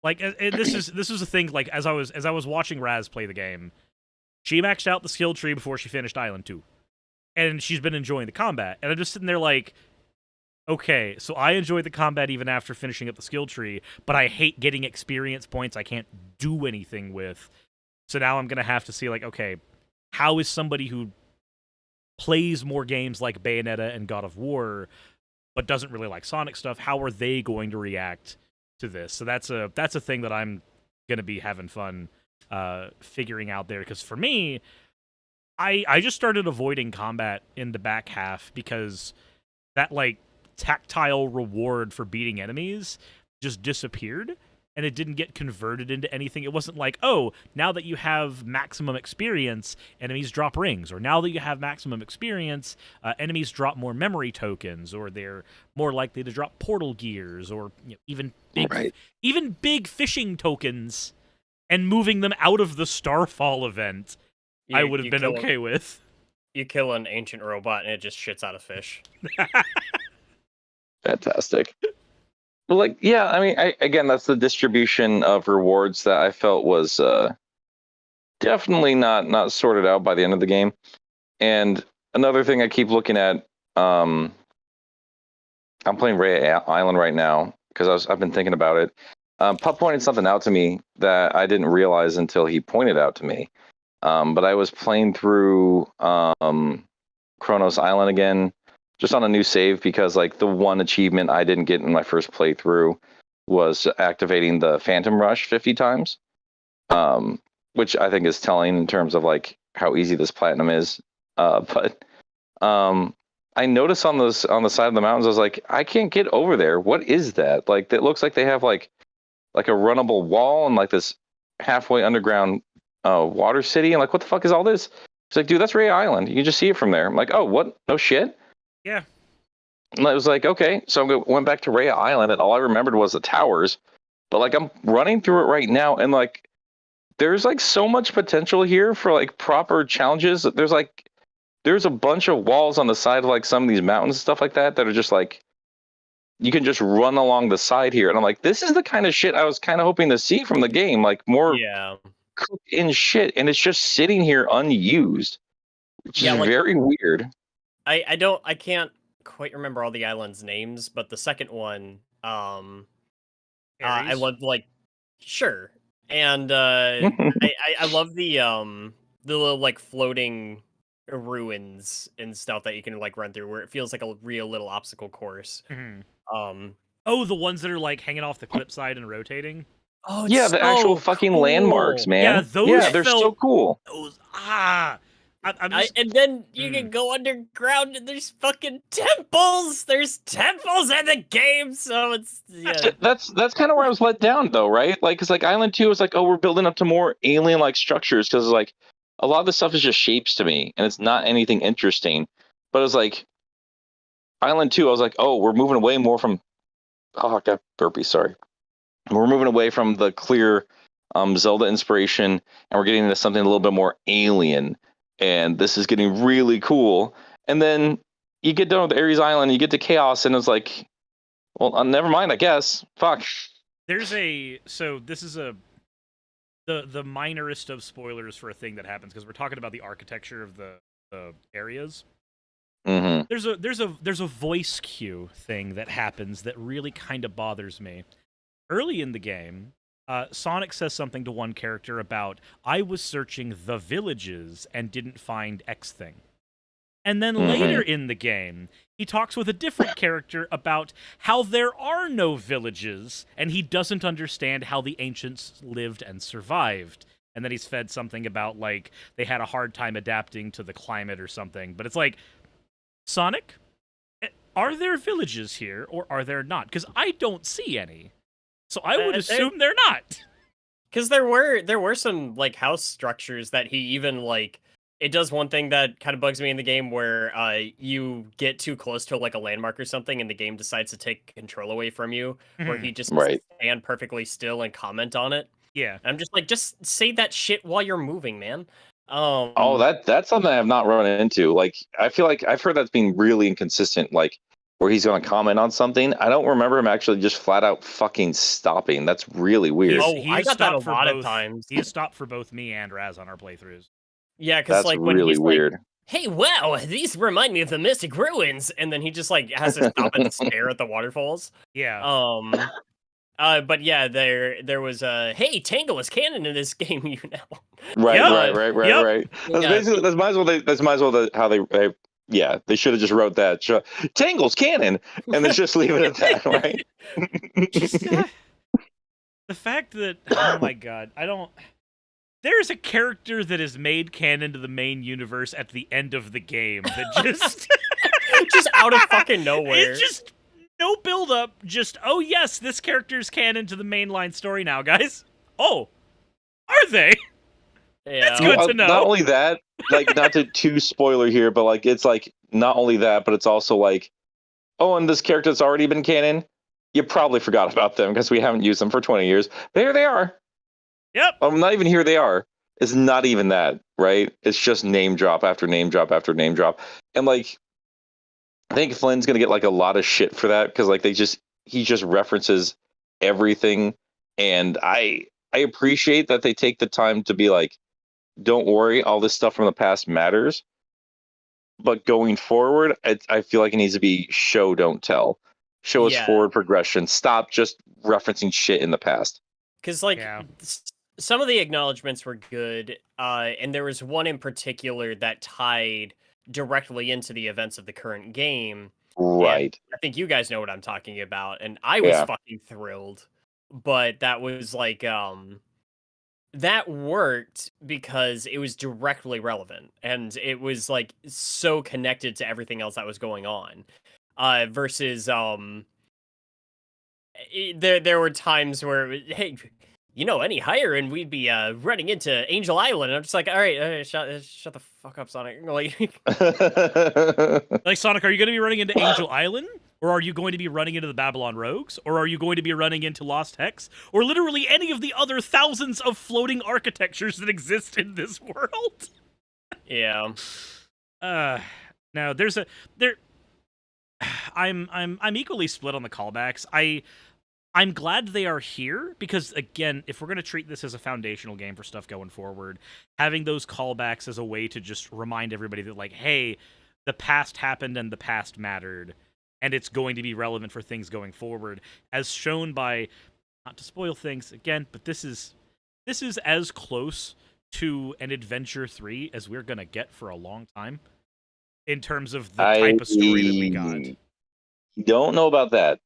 like this is a thing. Like, as I was watching Raz play the game, she maxed out the skill tree before she finished Island 2, and she's been enjoying the combat. And I'm just sitting there like, okay, so I enjoy the combat even after finishing up the skill tree, but I hate getting experience points I can't do anything with. So now I'm gonna have to see, like, okay, how is somebody who plays more games like Bayonetta and God of War, but doesn't really like Sonic stuff, how are they going to react to this? So that's a thing that I'm gonna be having fun figuring out there. Because for me, I just started avoiding combat in the back half because that like tactile reward for beating enemies just disappeared. And it didn't get converted into anything. It wasn't like, oh, now that you have maximum experience, enemies drop rings. Or now that you have maximum experience, enemies drop more memory tokens. Or they're more likely to drop portal gears. Or even big fishing tokens. And moving them out of the Starfall event, I would have been okay with. You kill an ancient robot and it just shits out a fish. Fantastic. Well, like, yeah, I mean, again, that's the distribution of rewards that I felt was definitely not sorted out by the end of the game. And another thing I keep looking at, I'm playing Ray Island right now because I've been thinking about it. Pup pointed something out to me that I didn't realize until he pointed out to me. But I was playing through Kronos Island again, just on a new save, because like the one achievement I didn't get in my first playthrough was activating the Phantom Rush 50 times, which I think is telling in terms of like how easy this platinum is. But I noticed on the side of the mountains, I was like, I can't get over there. What is that? Like, it looks like they have like a runnable wall and like this halfway underground water city. And like, what the fuck is all this? It's like, dude, that's Ray Island. You can just see it from there. I'm like, oh, what? No shit. Yeah. And I was like, okay. So I went back to Ray Island, and all I remembered was the towers. But like, I'm running through it right now, and like, there's like so much potential here for like proper challenges. There's a bunch of walls on the side of like some of these mountains and stuff like that are just like, you can just run along the side here. And I'm like, this is the kind of shit I was kind of hoping to see from the game, like more cooked in shit. And it's just sitting here unused, which is like, very weird. I can't quite remember all the islands' names, but the second one, I love sure. And I love the little like floating ruins and stuff that you can like run through, where it feels like a real little obstacle course. Oh, the ones that are like hanging off the cliffside and rotating. Oh, yeah, the actual fucking landmarks, man. Yeah, they're so cool. And then you can go underground, and there's fucking temples. There's temples in the game, so it's That's kind of where I was let down, though, right? Like, because like Island 2 is like, oh, we're building up to more alien-like structures, because like a lot of the stuff is just shapes to me, and it's not anything interesting. But it was like Island 2, I was like, oh, we're moving away more from. Oh, I got burpee. Sorry. We're moving away from the clear Zelda inspiration, and we're getting into something a little bit more alien. And this is getting really cool. And then you get done with Ares Island, you get to Chaos, and it's like, well, never mind, I guess. Fuck. This is the minorest of spoilers for a thing that happens, because we're talking about the architecture of the areas. Mm-hmm. There's a voice cue thing that happens that really kind of bothers me. Early in the game, Sonic says something to one character about, I was searching the villages and didn't find X thing. And then later in the game, he talks with a different character about how there are no villages, and he doesn't understand how the ancients lived and survived. And then he's fed something about, like, they had a hard time adapting to the climate or something. But it's like, Sonic, are there villages here, or are there not? Because I don't see any. So I would assume they're not. Because there were some like house structures that he even like. It does one thing that kind of bugs me in the game, where you get too close to like a landmark or something, and the game decides to take control away from you, where he just stand perfectly still and comment on it. Yeah, and I'm just like, just say that shit while you're moving, man. That's something I have not run into. Like, I feel like I've heard that's being really inconsistent. Like, where he's going to comment on something. I don't remember him actually just flat out fucking stopping. That's really weird. I got that a lot of times. He stopped for both me and Raz on our playthroughs. Yeah, because like when really he's weird. Like, hey, wow, these remind me of the Mystic Ruins, and then he just like has to stop and stare at the waterfalls. Yeah. But yeah, there was hey, Tangle is canon in this game, you know. Right. That's might as well how they should have just wrote that. Tangle's canon, and then just leave it at that, right? The fact that, oh my god, there's a character that is made canon to the main universe at the end of the game that just just out of fucking nowhere. It's just no build up, just, oh yes, this character's canon to the mainline story now, guys. Oh, are they? Yeah. That's good to know. Not only that, like, not to too spoiler here, but like, it's like not only that, but it's also like, oh, and this character that's already been canon, you probably forgot about them because we haven't used them for 20 years. There they are. Yep. Not even here they are. It's not even that, right? It's just name drop after name drop after name drop. And like, I think Flynn's gonna get like a lot of shit for that, because like he just references everything. And I appreciate that they take the time to be like, don't worry, all this stuff from the past matters. But going forward, I feel like it needs to be show, don't tell. Show us forward progression. Stop just referencing shit in the past. Because like some of the acknowledgments were good, and there was one in particular that tied directly into the events of the current game. Right. And I think you guys know what I'm talking about, and I was Yeah. fucking thrilled. But that was like that worked because it was directly relevant and it was like so connected to everything else that was going on. Versus there were times where hey, any higher and we'd be running into Angel Island. And I'm just like, all right, shut the fuck up, Sonic. Like, Like, Sonic, are you going to be running into Angel Island? Or are you going to be running into the Babylon Rogues? Or are you going to be running into Lost Hex? Or literally any of the other thousands of floating architectures that exist in this world? yeah. No, I'm equally split on the callbacks. I'm glad they are here because, again, if we're going to treat this as a foundational game for stuff going forward, having those callbacks as a way to just remind everybody that, like, hey, the past happened and the past mattered, and it's going to be relevant for things going forward, as shown by, not to spoil things again, but this is as close to an Adventure 3 as we're going to get for a long time in terms of the type of story that we got. Don't know about that.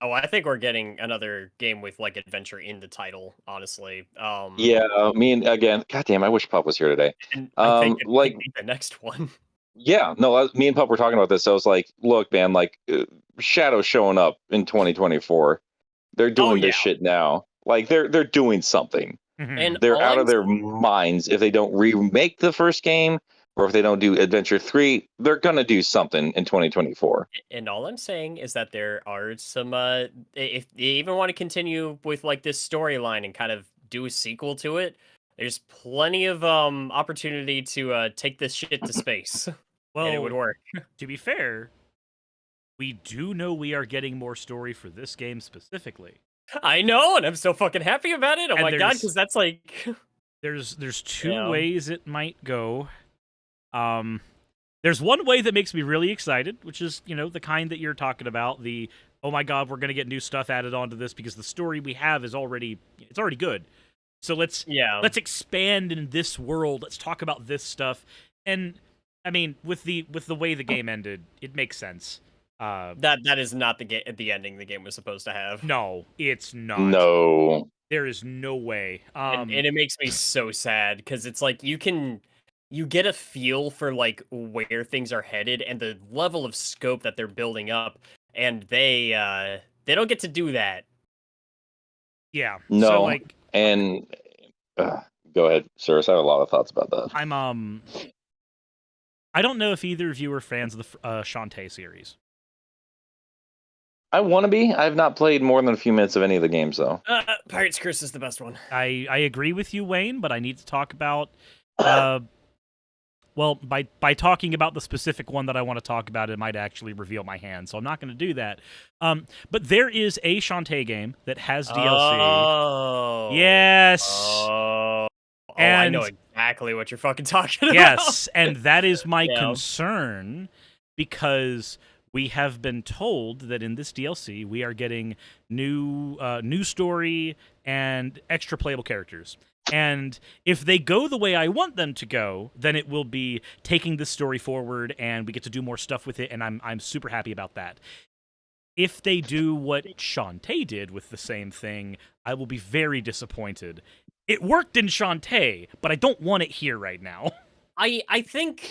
Oh, I think we're getting another game with like adventure in the title, honestly. Yeah, I mean, again, goddamn, I wish Pup was here today. And I think it Like, might be the next one. yeah, no, me and Pup were talking about this. I was like, look, man, like, Shadow's showing up in 2024. They're doing this shit now. Like, they're doing something. And They're out of their minds if they don't remake the first game, or if they don't do Adventure 3, they're gonna do something in 2024. And all I'm saying is that there are some if you even want to continue with like this storyline and kind of do a sequel to it, there's plenty of opportunity to take this shit to space. Well, and it would work. To be fair, we do know we are getting more story for this game specifically. I know, and I'm so fucking happy about it. Oh my god, because that's like there's two ways it might go. There's one way that makes me really excited, which is, the kind that you're talking about, the, oh my god, we're going to get new stuff added onto this because the story we have is already good. So let's expand in this world. Let's talk about this stuff. And I mean, with the way the game ended, it makes sense. That is not the ending the game was supposed to have. No, it's not. No. There is no way. And it makes me so sad because it's like you get a feel for like where things are headed and the level of scope that they're building up, and they don't get to do that. Yeah. No. So, like, and go ahead, Suris. I have a lot of thoughts about that. I don't know if either of you are fans of the Shantae series. I want to be. I've not played more than a few minutes of any of the games, though. Pirate's Curse is the best one. I agree with you, Wayne, but I need to talk about... well, by talking about the specific one that I want to talk about, it might actually reveal my hand, so I'm not going to do that. But there is a Shantae game that has DLC. Oh. Yes! And I know exactly what you're fucking talking about. Yes, and that is my concern, because we have been told that in this DLC we are getting new story and extra playable characters. And if they go the way I want them to go, then it will be taking this story forward, and we get to do more stuff with it, and I'm super happy about that. If they do what Shantae did with the same thing, I will be very disappointed. It worked in Shantae, but I don't want it here right now. I think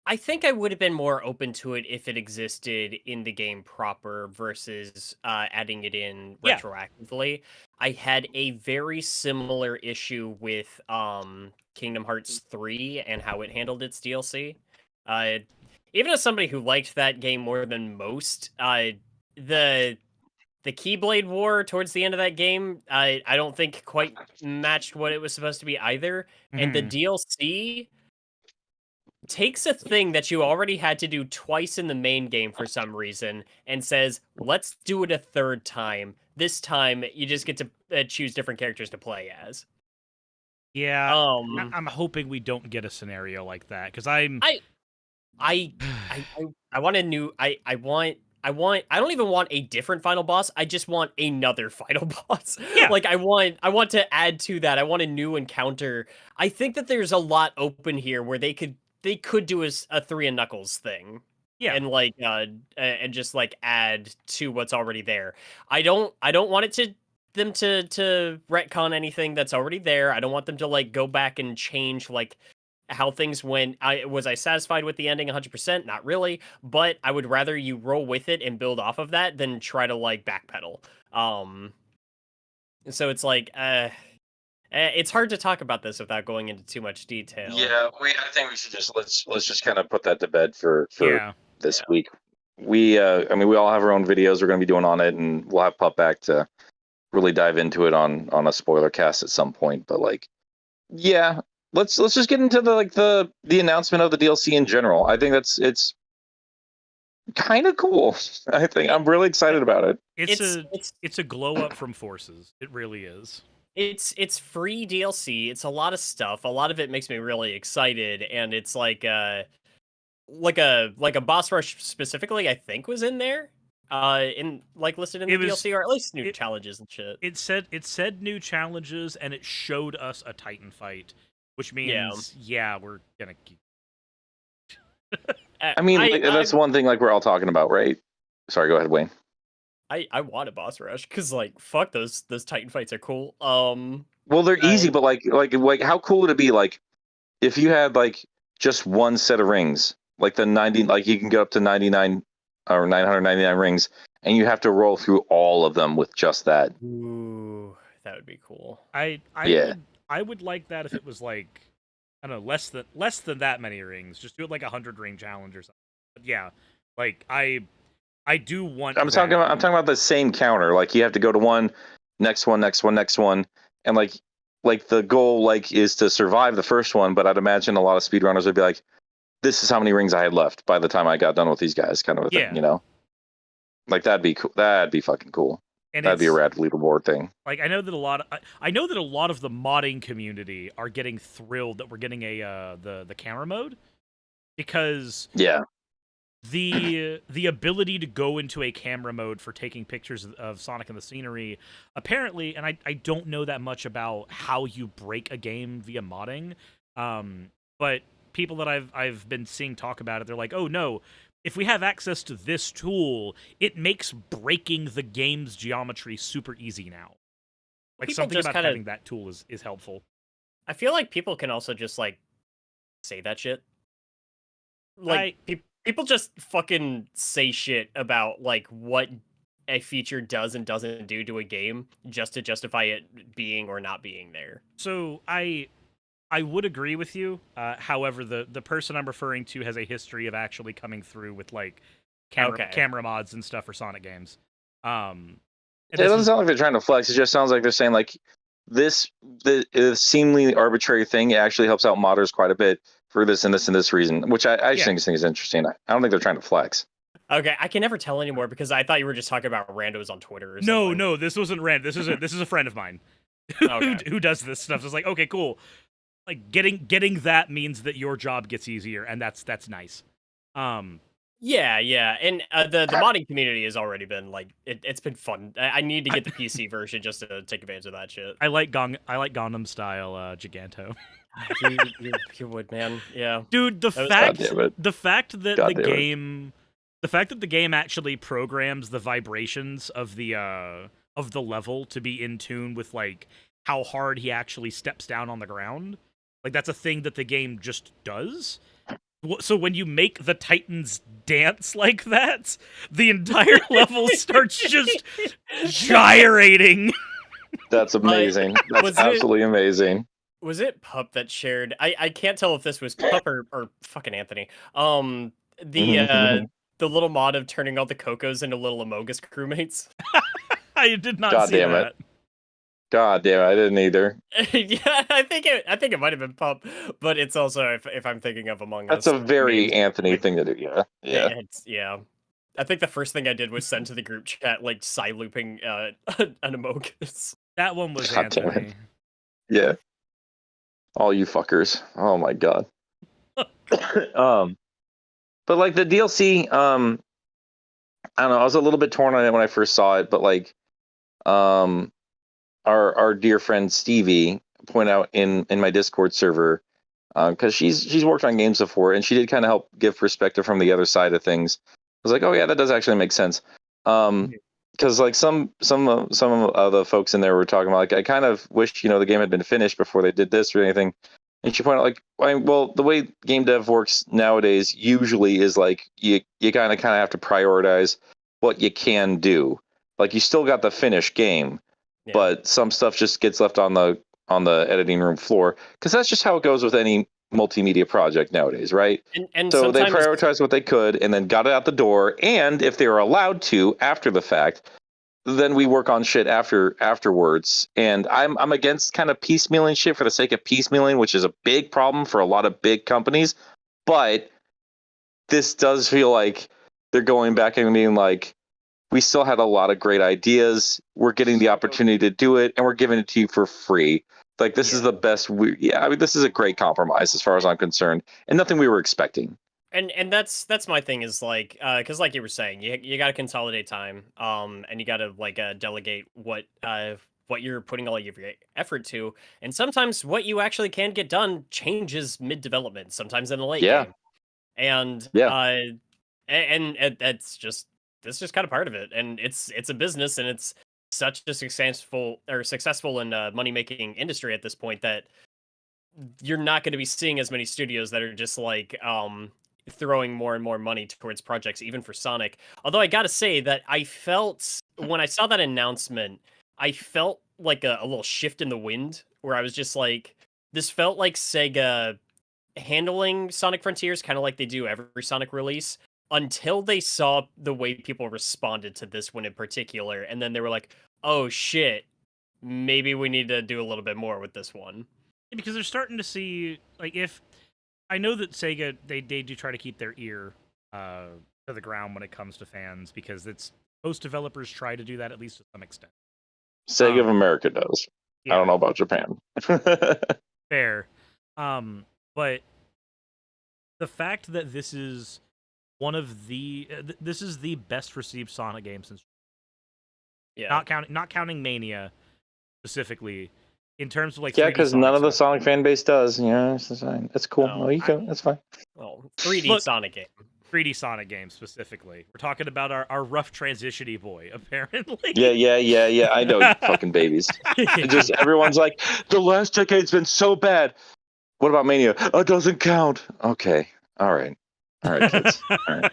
I would have been more open to it if it existed in the game proper versus adding it in retroactively. I had a very similar issue with Kingdom Hearts 3 and how it handled its DLC. Even as somebody who liked that game more than most, the Keyblade War towards the end of that game, I don't think quite matched what it was supposed to be either. And the DLC takes a thing that you already had to do twice in the main game for some reason and says, let's do it a third time. This time, you just get to choose different characters to play as. Yeah, I'm hoping we don't get a scenario like that, because I want a new. I don't even want a different final boss. I just want another final boss. Yeah. Like I want to add to that. I want a new encounter. I think that there's a lot open here where they could they could do a 3 and Knuckles thing. Yeah. And like and just like add to what's already there. I don't want it to them to retcon anything that's already there. I don't want them to like go back and change like how things went. Was I satisfied with the ending 100%? Not really, but I would rather you roll with it and build off of that than try to like backpedal. So it's like it's hard to talk about this without going into too much detail. Yeah, I think we should just let's just kind of put that to bed for this Yeah. week. We I mean we all have our own videos we're going to be doing on it, and we'll have Pup back to really dive into it on a spoiler cast at some point. But like, yeah, let's just get into the announcement of the DLC in general. I think it's kind of cool. I think I'm really excited about it. It's a glow up from Forces. It really is. It's free DLC. It's a lot of stuff. A lot of it makes me really excited, and it's like a boss rush specifically, I think was in there. In like listed in the DLC, or at least new challenges and shit. It said new challenges, and it showed us a Titan fight, which means we're gonna keep. I mean, that's one thing like we're all talking about, right? Sorry, go ahead, Wayne. I want a boss rush because like fuck those Titan fights are cool. Well, they're easy, but like how cool would it be like if you had like just one set of rings, like the 90, like you can get up to 99 or 999 rings, and you have to roll through all of them with just that. Ooh, that would be cool. I would like that if it was like, I don't know, less than that many rings. Just do it like 100 ring challenge or something. But yeah, like I do want. I'm talking about the same counter. Like you have to go to one, next one, and like the goal like is to survive the first one. But I'd imagine a lot of speedrunners would be like, "This is how many rings I had left by the time I got done with these guys," kind of a thing, you know. Like that'd be cool. That'd be fucking cool. And that'd be a rad leaderboard thing. Like I know that a lot of the modding community are getting thrilled that we're getting the camera mode, because the ability to go into a camera mode for taking pictures of Sonic and the scenery, apparently, and I don't know that much about how you break a game via modding, but people that I've been seeing talk about it, they're like, oh no, if we have access to this tool, it makes breaking the game's geometry super easy now. Like People something about having that tool is helpful. I feel like people can also just like say that shit. Like people just fucking say shit about like what a feature does and doesn't do to a game just to justify it being or not being there. So I would agree with you. However, the person I'm referring to has a history of actually coming through with like camera mods and stuff for Sonic games. It doesn't sound like they're trying to flex. It just sounds like they're saying like the seemingly arbitrary thing actually helps out modders quite a bit for this and this and this reason, which I just think is interesting. I don't think they're trying to flex. Okay, I can never tell anymore because I thought you were just talking about randos on Twitter or something. No, this wasn't random. This is a friend of mine who does this stuff. So it's like, okay, cool. Like getting that means that your job gets easier, and that's nice. Yeah, and the modding community has already been like it's been fun. I need to get the PC version just to take advantage of that shit. I like Gangnam Style Giganto. You would, man. Yeah, dude. The fact that the game actually programs the vibrations of the level to be in tune with like how hard he actually steps down on the ground. Like, that's a thing that the game just does. So when you make the Titans dance like that, the entire level starts just gyrating. That's amazing. That's absolutely amazing. Was it Pup that shared? I can't tell if this was Pup or fucking Anthony. The little mod of turning all the Cocos into little Amogus crewmates. I did not see that. God damn it, I didn't either. Yeah, I think it might have been Pup, but it's also if I'm thinking of Among Us. That's a very Anthony thing to do. Yeah. I think the first thing I did was send to the group chat like side looping an Amogus. That one was Anthony. Yeah. All you fuckers. Oh my god. But like the DLC, I don't know, I was a little bit torn on it when I first saw it, but like our dear friend Stevie pointed out in my Discord server because she's worked on games before, and she did kind of help give perspective from the other side of things. I was like, oh yeah, that does actually make sense. Because like some of the folks in there were talking about, like, I kind of wish the game had been finished before they did this or anything. And she pointed out, like, well, the way game dev works nowadays usually is like you kind of have to prioritize what you can do. Like, you still got the finished game, but some stuff just gets left on the editing room floor, because that's just how it goes with any multimedia project nowadays, right? And so they sometimes prioritized what they could and then got it out the door. And if they were allowed to after the fact, then we work on shit afterwards. And I'm against kind of piecemealing shit for the sake of piecemealing, which is a big problem for a lot of big companies. But this does feel like they're going back and being like, we still had a lot of great ideas. We're getting the opportunity to do it, and we're giving it to you for free. Like, this is the best. I mean, this is a great compromise as far as I'm concerned, and nothing we were expecting. And that's my thing, is like, because like you were saying, you got to consolidate time, and you got to like delegate what you're putting all of your effort to, and sometimes what you actually can get done changes mid development, sometimes in the late game, and that's just kind of part of it, and it's a business, and it's such a successful and money making industry at this point that you're not going to be seeing as many studios that are just like throwing more and more money towards projects, even for Sonic. Although I gotta say that I felt, when I saw that announcement, I felt like a little shift in the wind, where I was just like, this felt like Sega handling Sonic Frontiers kind of like they do every Sonic release, until they saw the way people responded to this one in particular, and then they were like, oh shit, maybe we need to do a little bit more with this one. Because they're starting to see, like, if I know that Sega, they do try to keep their ear to the ground when it comes to fans, because most developers try to do that, at least to some extent. Sega of America does. I don't know about Japan. Fair. But the fact that this is one of this is the best received Sonic game since, not counting Mania specifically, in terms of like, because none of the Sonic fan base does. It's fine. That's cool. No, you go. That's fine. Well, 3D Sonic game. 3D Sonic game specifically. We're talking about our rough transition-y boy, apparently. Yeah. I know, you fucking babies. Just everyone's like, the last decade's been so bad. What about Mania? Oh, it doesn't count. Okay. All right, kids. All right.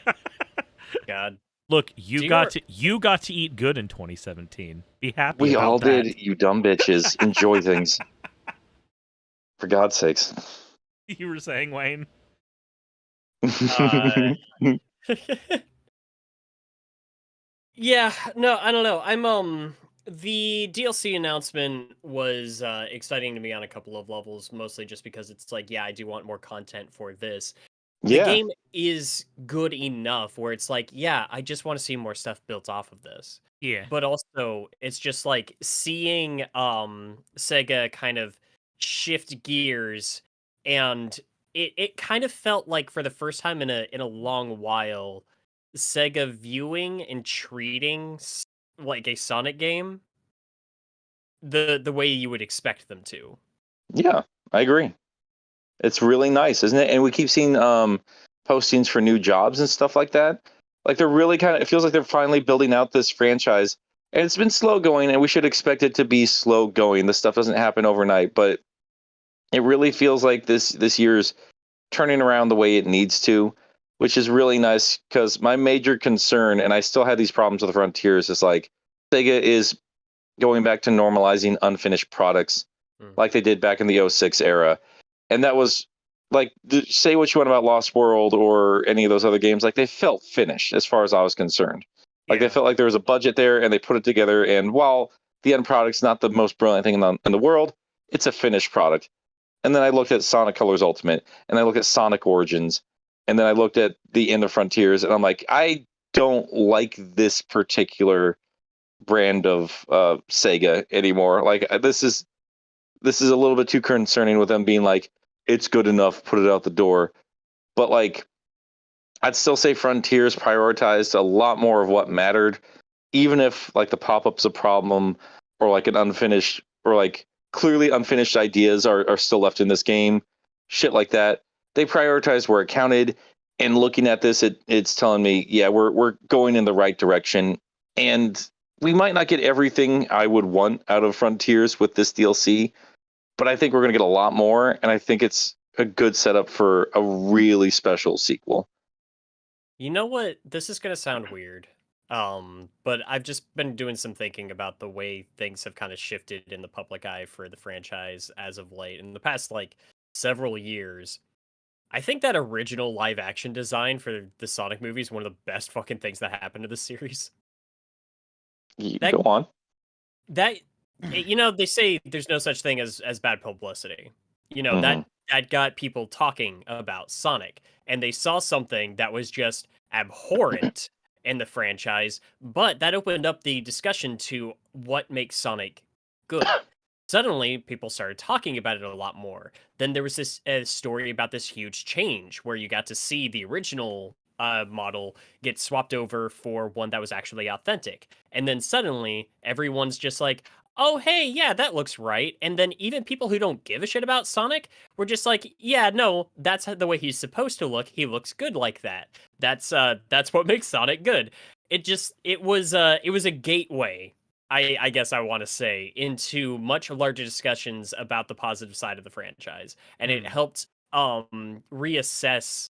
God. Look, you got to eat good in 2017. Be happy. We about all that. did, you dumb bitches. Enjoy things. For God's sakes. You were saying, Wayne? Yeah, no, I don't know. I'm the DLC announcement was exciting to me on a couple of levels, mostly just because it's like, I do want more content for this. The game is good enough where it's like, I just want to see more stuff built off of this. Yeah. But also, it's just like seeing Sega kind of shift gears, and it kind of felt like, for the first time in a long while, Sega viewing and treating like a Sonic game the way you would expect them to. Yeah, I agree. It's really nice, isn't it? And we keep seeing postings for new jobs and stuff like that. Like, they're really it feels like they're finally building out this franchise. And it's been slow going, and we should expect it to be slow going. This stuff doesn't happen overnight, but it really feels like this year's turning around the way it needs to, which is really nice, because my major concern, and I still had these problems with the Frontiers, is like, Sega is going back to normalizing unfinished products like they did back in the 06 era. And that was, like, say what you want about Lost World or any of those other games, like, they felt finished as far as I was concerned. Like, they felt like there was a budget there, and they put it together, and while the end product's not the most brilliant thing in the world, it's a finished product. And then I looked at Sonic Colors Ultimate, and I looked at Sonic Origins, and then I looked at the End of Frontiers, and I'm like, I don't like this particular brand of Sega anymore. Like, this is a little bit too concerning with them being like, it's good enough, put it out the door. But, like, I'd still say Frontiers prioritized a lot more of what mattered, even if, like, the pop-up's a problem, or like an unfinished, or like clearly unfinished ideas are still left in this game. shit like that. They prioritized where it counted. And looking at this, it's telling me, yeah, we're going in the right direction. And we might not get everything I would want out of Frontiers with this DLC, but I think we're going to get a lot more. And I think it's a good setup for a really special sequel. You know what? This is gonna sound weird. But I've just been doing some thinking about the way things have kind of shifted in the public eye for the franchise as of late. In the past, like, several years, I think that original live action design for the Sonic movie is one of the best fucking things that happened to the series. That Go on. that they say there's no such thing as bad publicity. Mhm. That got people talking about Sonic, and they saw something that was just abhorrent in the franchise, but that opened up the discussion to what makes Sonic good. Suddenly, people started talking about it a lot more. Then there was this story about this huge change where you got to see the original model get swapped over for one that was actually authentic. And then suddenly, everyone's just like, oh, hey, yeah, that looks right. And then even people who don't give a shit about Sonic were just like, yeah, no, that's the way he's supposed to look. He looks good like that. That's what makes Sonic good. It was a gateway, I guess I want to say, into much larger discussions about the positive side of the franchise. And it helped reassess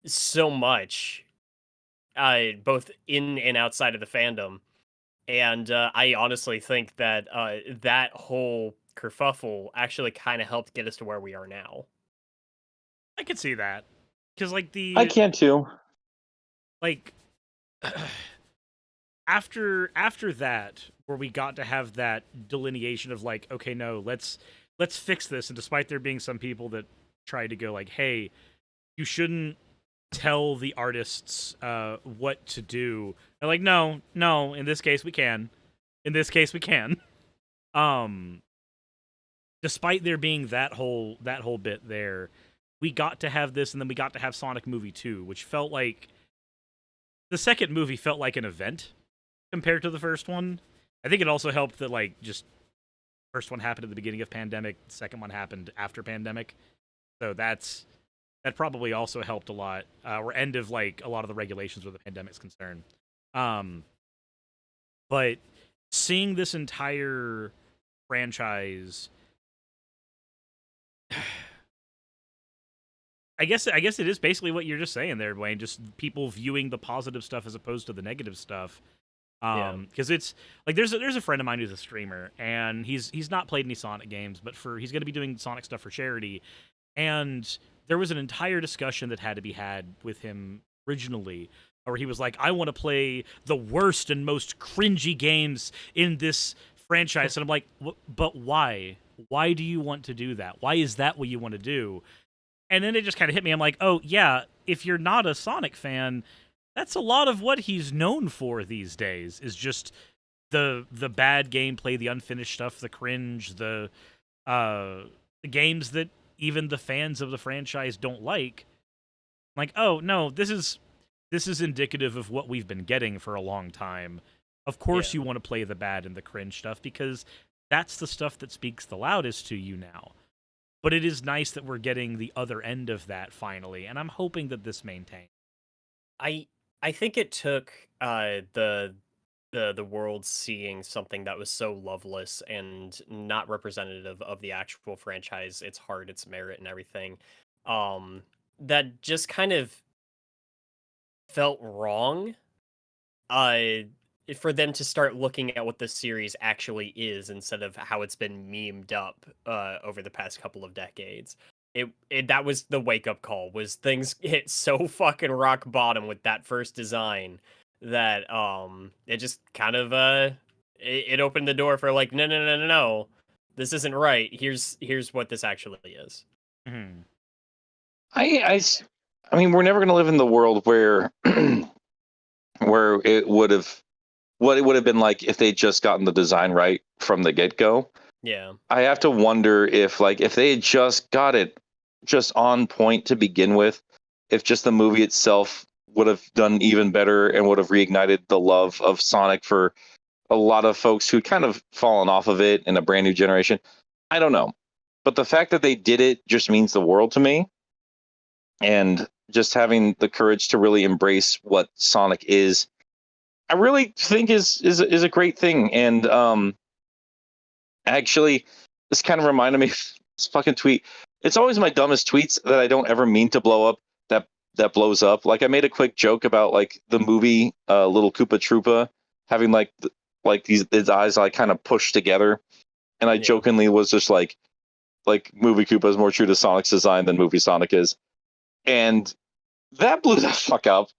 so much, both in and outside of the fandom. And I honestly think that that whole kerfuffle actually kind of helped get us to where we are now. I could see that. Because, like, I can too. like, after that, where we got to have that delineation of, like, okay, no, let's fix this. And despite there being some people that tried to go, like, hey, you shouldn't tell the artists what to do. They're like, no, in this case we can. Despite there being that whole bit there, we got to have this, and then we got to have Sonic Movie 2, which felt like the second movie felt like an event compared to the first one. I think it also helped that, like, just first one happened at the beginning of pandemic, the second one happened after pandemic. So that probably also helped a lot, or end of, like, a lot of the regulations where the pandemic's concerned. But seeing this entire franchise, I guess it is basically what you're just saying there, Wayne. Just people viewing the positive stuff as opposed to the negative stuff. Because it's like there's a friend of mine who's a streamer, and he's not played any Sonic games, but he's going to be doing Sonic stuff for charity, and there was an entire discussion that had to be had with him originally, where he was like, I want to play the worst and most cringy games in this franchise. And I'm like, but why? Why do you want to do that? Why is that what you want to do? And then it just kind of hit me. I'm like, oh, yeah, if you're not a Sonic fan, that's a lot of what he's known for these days, is just the bad gameplay, the unfinished stuff, the cringe, the games that even the fans of the franchise don't like. Like, oh no, this is indicative of what we've been getting for a long time. Of course you want to play the bad and the cringe stuff, because that's the stuff that speaks the loudest to you now. But it is nice that we're getting the other end of that finally, and I'm hoping that this maintains. I think it took the world seeing something that was so loveless and not representative of the actual franchise, its heart, its merit, and everything, that just kind of felt wrong. For them to start looking at what the series actually is instead of how it's been memed up over the past couple of decades. That was the wake up call. Was things hit so fucking rock bottom with that first design that it just kind of it opened the door for, like, no, this isn't right. Here's what this actually is. Mm-hmm. I mean, we're never going to live in the world where where it would have been like if they'd just gotten the design right from the get-go. Yeah. I have to wonder if they had just got it just on point to begin with, if just the movie itself would have done even better and would have reignited the love of Sonic for a lot of folks who kind of fallen off of it in a brand new generation. I don't know. But the fact that they did it just means the world to me. And just having the courage to really embrace what Sonic is, I really think is a great thing. And actually, this kind of reminded me of this fucking tweet. It's always my dumbest tweets that I don't ever mean to blow up that blows up. Like I made a quick joke about like the movie Little Koopa Troopa having like his eyes like kind of pushed together, and I jokingly was just like movie Koopa is more true to Sonic's design than movie Sonic is, and that blew the fuck up.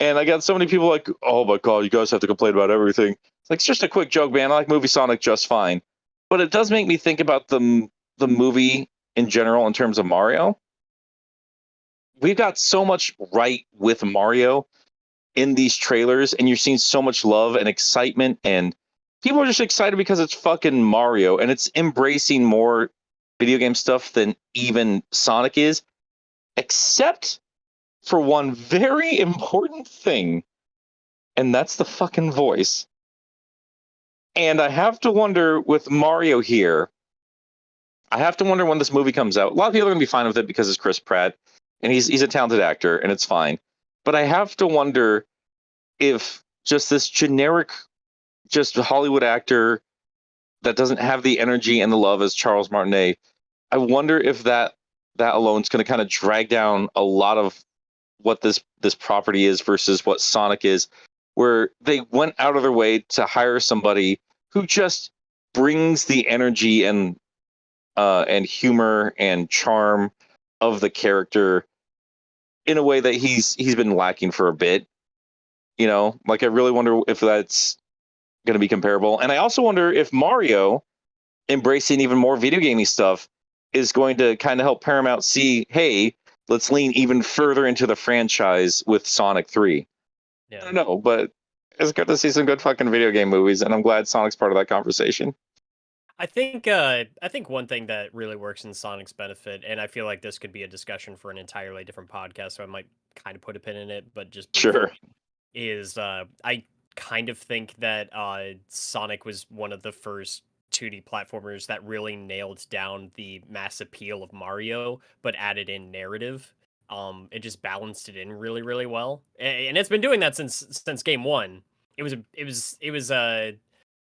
And I got so many people like, oh my god, you guys have to complain about everything. It's like, it's just a quick joke, man. I like movie Sonic just fine, but it does make me think about the movie in general in terms of Mario. We've got so much right with Mario in these trailers, and you're seeing so much love and excitement, and people are just excited because it's fucking Mario, and it's embracing more video game stuff than even Sonic is, except for one very important thing, and that's the fucking voice. And I have to wonder with Mario here, I have to wonder when this movie comes out. A lot of people are going to be fine with it because it's Chris Pratt, and he's a talented actor, and it's fine. But I have to wonder if just this generic, just Hollywood actor that doesn't have the energy and the love as Charles Martinet, I wonder if that alone is going to kind of drag down a lot of what this property is versus what Sonic is, where they went out of their way to hire somebody who just brings the energy and humor and charm of the character in a way that he's been lacking for a bit. You know, like I really wonder if that's going to be comparable. And I also wonder if Mario embracing even more video gaming stuff is going to kind of help Paramount see, hey, let's lean even further into the franchise with Sonic 3. Yeah. I don't know, but it's good to see some good fucking video game movies, and I'm glad Sonic's part of that conversation. I think one thing that really works in Sonic's benefit, and I feel like this could be a discussion for an entirely different podcast, so I might kind of put a pin in it, but just briefly, Sure. is I kind of think that Sonic was one of the first 2D platformers that really nailed down the mass appeal of Mario, but added in narrative. It just balanced it in really, really well, and it's been doing that since game one. It was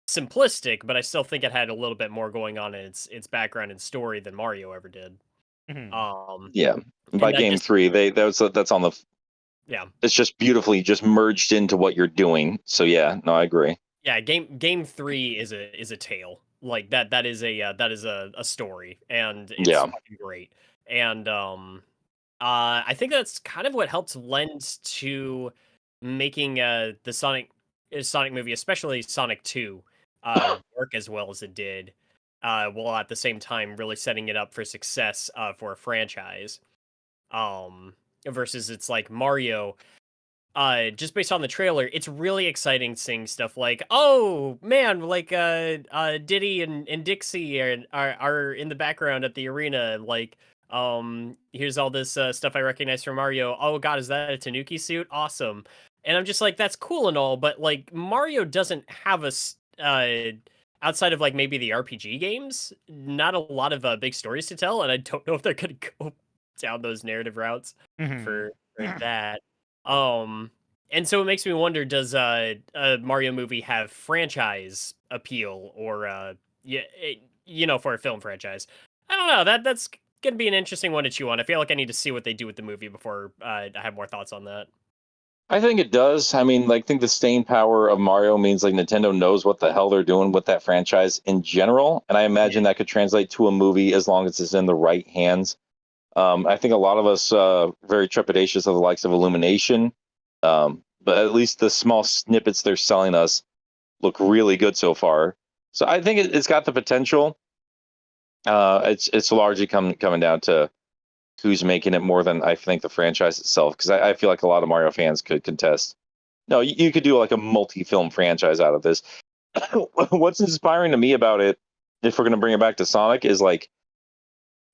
simplistic, but I still think it had a little bit more going on in its background and story than Mario ever did. Yeah, by game 3, that's on the yeah. It's just beautifully just merged into what you're doing. So yeah, no, I agree. Yeah, game 3 is a tale. Like that is a story, and it's fucking great. And I think that's kind of what helps lend to making the Sonic movie, especially Sonic 2, work as well as it did, while at the same time really setting it up for success for a franchise. Versus it's like Mario, just based on the trailer, it's really exciting seeing stuff like, oh man, like Diddy and Dixie are in the background at the arena, like here's all this stuff I recognize from Mario. Oh god, is that a Tanuki suit? Awesome. And I'm just like, that's cool and all, but like Mario doesn't have outside of like maybe the RPG games, not a lot of big stories to tell, and I don't know if they're gonna go down those narrative routes for that. And so it makes me wonder, does a Mario movie have franchise appeal, or for a film franchise? I don't know. That's gonna be an interesting one to chew on. I feel like I need to see what they do with the movie before I have more thoughts on that. I think it does. I mean, like, I think the staying power of Mario means like Nintendo knows what the hell they're doing with that franchise in general, and I imagine that could translate to a movie as long as it's in the right hands. I think a lot of us very trepidatious of the likes of Illumination, but at least the small snippets they're selling us look really good so far. So I think it's got the potential. It's largely coming down to who's making it more than I think the franchise itself, because I feel like a lot of Mario fans could contest. No, you could do like a multi-film franchise out of this. What's inspiring to me about it, if we're going to bring it back to Sonic, is like,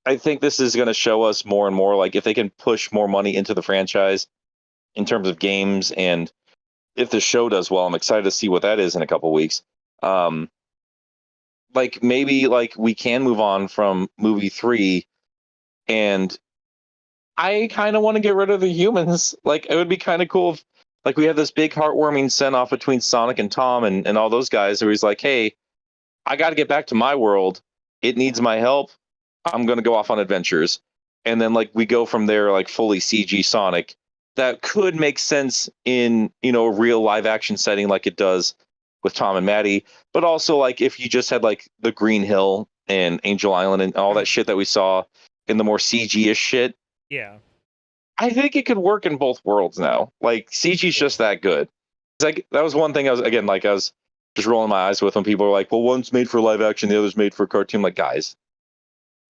I think this is going to show us more and more, like, if they can push more money into the franchise in terms of games, and if the show does well, I'm excited to see what that is in a couple weeks. like maybe like we can move on from movie 3, and I kind of want to get rid of the humans. Like it would be kind of cool if like we have this big heartwarming send off between Sonic and Tom and all those guys where he's like, hey, I got to get back to my world. It needs my help. I'm going to go off on adventures. And then like we go from there, like fully CG Sonic. That could make sense in, you know, a real live action setting like it does with Tom and Maddie. But also like if you just had like the Green Hill and Angel Island and all that shit that we saw in the more CG-ish shit, Yeah. I think it could work in both worlds now. Like CG's just that good. It's like that was one thing I was just rolling my eyes with when people are like, "Well, one's made for live action, the other's made for cartoon." Like, guys.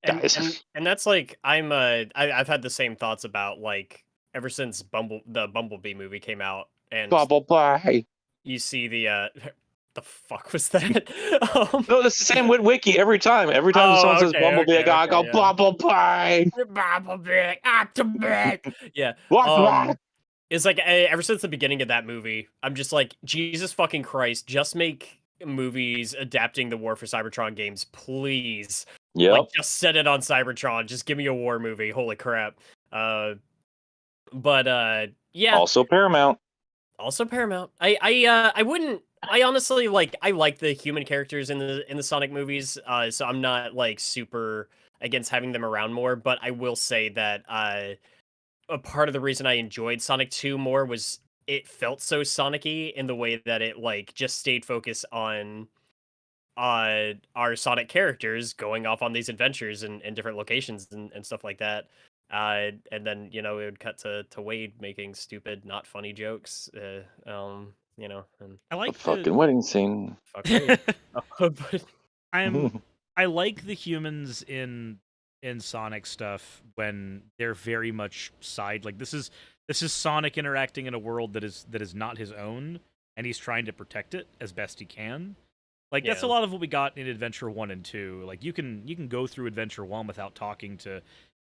And that's like I've had the same thoughts about like ever since the Bumblebee movie came out, and Bumblebee. you see the fuck was that? No, it's the same with Wiki every time. Every time someone says Bumblebee, I go yeah. Bumblebee. Bumblebee, Optimus. Yeah. What? It's like ever since the beginning of that movie, I'm just like, Jesus fucking Christ, just make movies adapting the War for Cybertron games, please. Yep. Like, just set it on Cybertron. Just give me a war movie. Holy crap. Yeah. Also Paramount. Also Paramount. I wouldn't. I honestly like. I like the human characters in the Sonic movies. So I'm not like super against having them around more. But I will say that a part of the reason I enjoyed Sonic 2 more was it felt so Sonic-y in the way that it like just stayed focused on our Sonic characters going off on these adventures in different locations and stuff like that. And then, you know, it would cut to Wade making stupid, not funny jokes. You know, and I The like fucking wedding scene. fuck Wade. But I like the humans in Sonic stuff when they're very much side, like this is Sonic interacting in a world that is not his own, and he's trying to protect it as best he can. Like that's a Yeah. lot of what we got in Adventure 1 and 2. Like you can go through Adventure 1 without talking to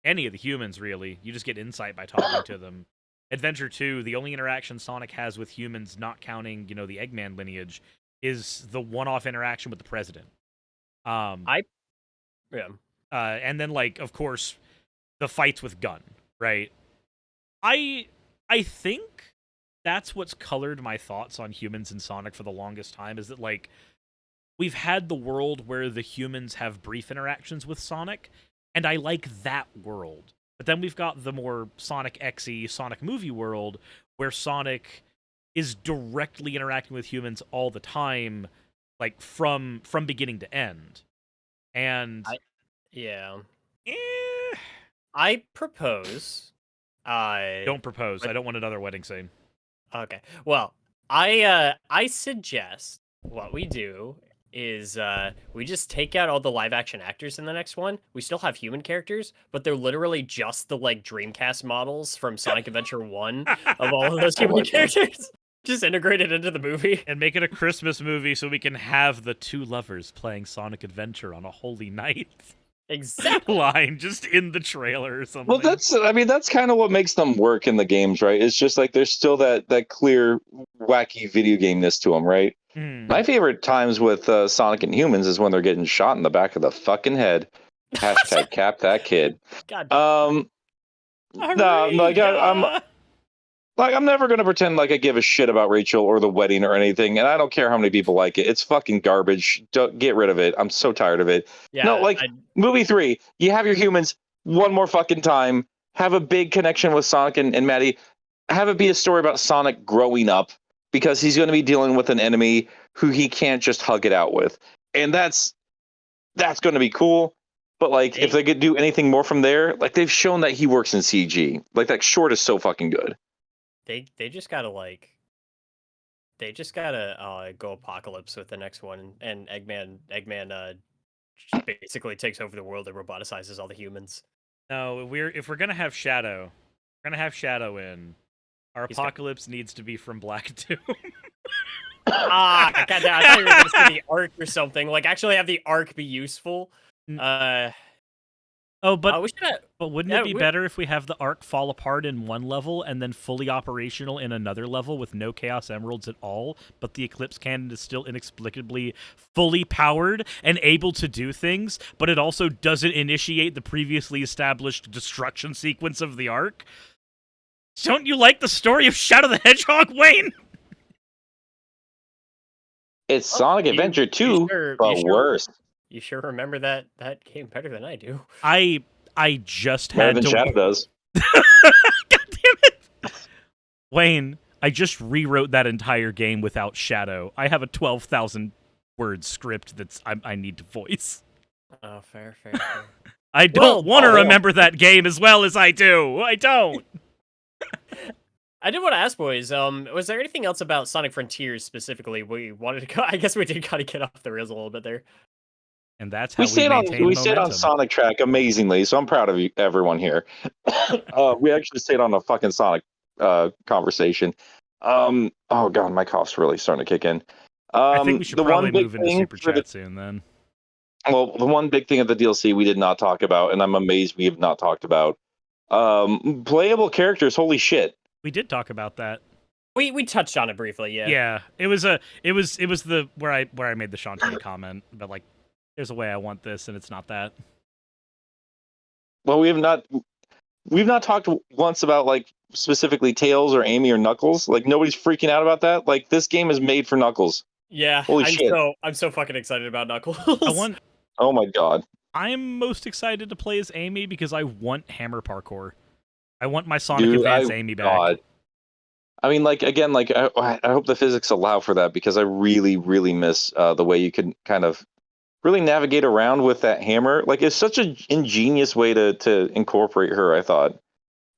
any of the humans really. You just get insight by talking to them. Adventure 2, the only interaction Sonic has with humans, not counting, you know, the Eggman lineage, is the one-off interaction with the president. yeah. And then, like, of course, the fights with Gun, right? I think that's what's colored my thoughts on humans in Sonic for the longest time, is that, like, we've had the world where the humans have brief interactions with Sonic, and I like that world. But then we've got the more Sonic X-y, Sonic movie world, where Sonic is directly interacting with humans all the time, like, from beginning to end. And... Yeah. Eh. I propose. Don't propose. I don't want another wedding scene. Okay. Well, I suggest what we do is we just take out all the live action actors in the next one. We still have human characters, but they're literally just the like Dreamcast models from Sonic Adventure 1 of all of those human characters. Just integrated into the movie. And make it a Christmas movie so we can have the two lovers playing Sonic Adventure on a holy night. Exactly. Line just in the trailer or something. Well, that's kind of what makes them work in the games, right? It's just like there's still that clear, wacky video game-ness to them, right? My favorite times with Sonic and humans is when they're getting shot in the back of the fucking head. Hashtag cap that kid. God. No, I'm never gonna pretend like I give a shit about Rachel or the wedding or anything, and I don't care how many people like it. It's fucking garbage. Don't get rid of it. I'm so tired of it. Yeah, No, like movie 3, you have your humans one more fucking time. Have a big connection with Sonic and Maddie. Have it be a story about Sonic growing up because he's going to be dealing with an enemy who he can't just hug it out with, and that's going to be cool. But like, if they could do anything more from there, like they've shown that he works in CG. Like that short is so fucking good. They just gotta go apocalypse with the next one, and Eggman just basically takes over the world and roboticizes all the humans. No, if we're gonna have Shadow, in. Our apocalypse needs to be from Black Doom. I thought you were gonna say the arc or something. Like actually have the arc be useful. Oh, but we should have. But wouldn't it be better if we have the arc fall apart in one level and then fully operational in another level with no Chaos Emeralds at all, but the Eclipse Cannon is still inexplicably fully powered and able to do things, but it also doesn't initiate the previously established destruction sequence of the arc? Don't you like the story of Shadow the Hedgehog, Wayne? It's Sonic Adventure 2, but worse. You sure remember that game better than I do. I just Better had than to. Shadow does. God damn it, Wayne! I just rewrote that entire game without Shadow. I have a 12,000 word script I need to voice. Oh, fair. I don't want to remember that game as well as I do. I don't. I did want to ask, boys. Was there anything else about Sonic Frontiers specifically we wanted to? I guess we did kind of get off the rails a little bit there. And that's how we stayed on Sonic track amazingly, so I'm proud of everyone here. We actually stayed on a fucking Sonic conversation. Oh god, my cough's really starting to kick in. I think we should probably move into Super Chat soon then. Well, the one big thing of the DLC we did not talk about, and I'm amazed we have not talked about, playable characters. Holy shit! We did talk about that. We touched on it briefly, yeah. Yeah, it was the where I made the Shantae comment, but like, there's a way I want this, and it's not that. Well, we've not talked once about like specifically Tails or Amy or Knuckles. Like nobody's freaking out about that. Like this game is made for Knuckles. Yeah, holy shit! I'm so fucking excited about Knuckles. Oh my god! I'm most excited to play as Amy because I want hammer parkour. I want my Sonic Advance Amy back. God. I mean, like again, like I hope the physics allow for that because I really, really miss the way you can kind of really navigate around with that hammer. Like it's such an ingenious way to incorporate her, I thought.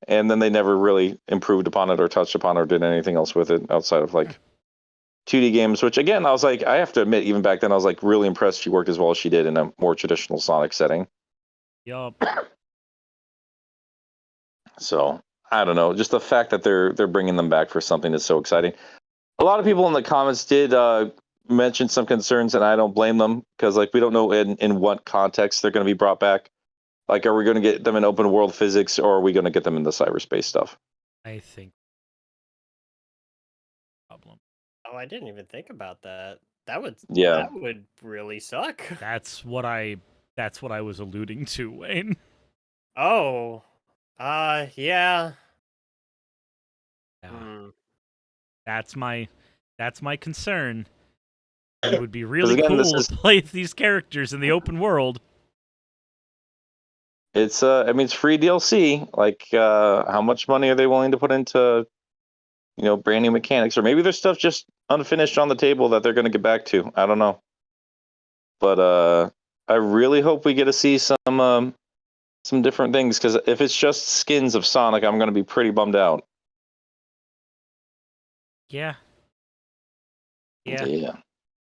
And then they never really improved upon it or touched upon it or did anything else with it outside of like 2D games, which again, I was like, I have to admit, even back then, I was like really impressed she worked as well as she did in a more traditional Sonic setting. Yup. So I don't know, just the fact that they're bringing them back for something is so exciting. A lot of people in the comments did mention some concerns, and I don't blame them because like we don't know in what context they're going to be brought back. Like, are we going to get them in open world physics, or are we going to get them in the cyberspace stuff? I think. Problem. Oh, I didn't even think about that. That would really suck. That's what I was alluding to, Wayne. Oh. Yeah. Yeah. That's my concern. And it would be really cool to play these characters in the open world. It's I mean, it's free DLC. Like, how much money are they willing to put into, brand new mechanics? Or maybe there's stuff just unfinished on the table that they're going to get back to. I don't know. But I really hope we get to see some different things, because if it's just skins of Sonic, I'm going to be pretty bummed out. Yeah.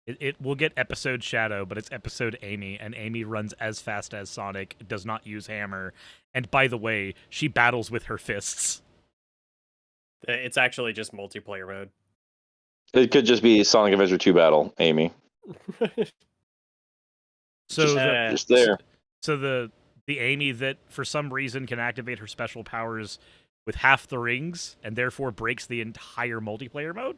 It will get episode Shadow, but it's episode Amy, and Amy runs as fast as Sonic, does not use hammer, and by the way, she battles with her fists. It's actually just multiplayer mode. It could just be Sonic Adventure 2 battle, Amy. So just there. So the Amy that for some reason can activate her special powers with half the rings, and therefore breaks the entire multiplayer mode?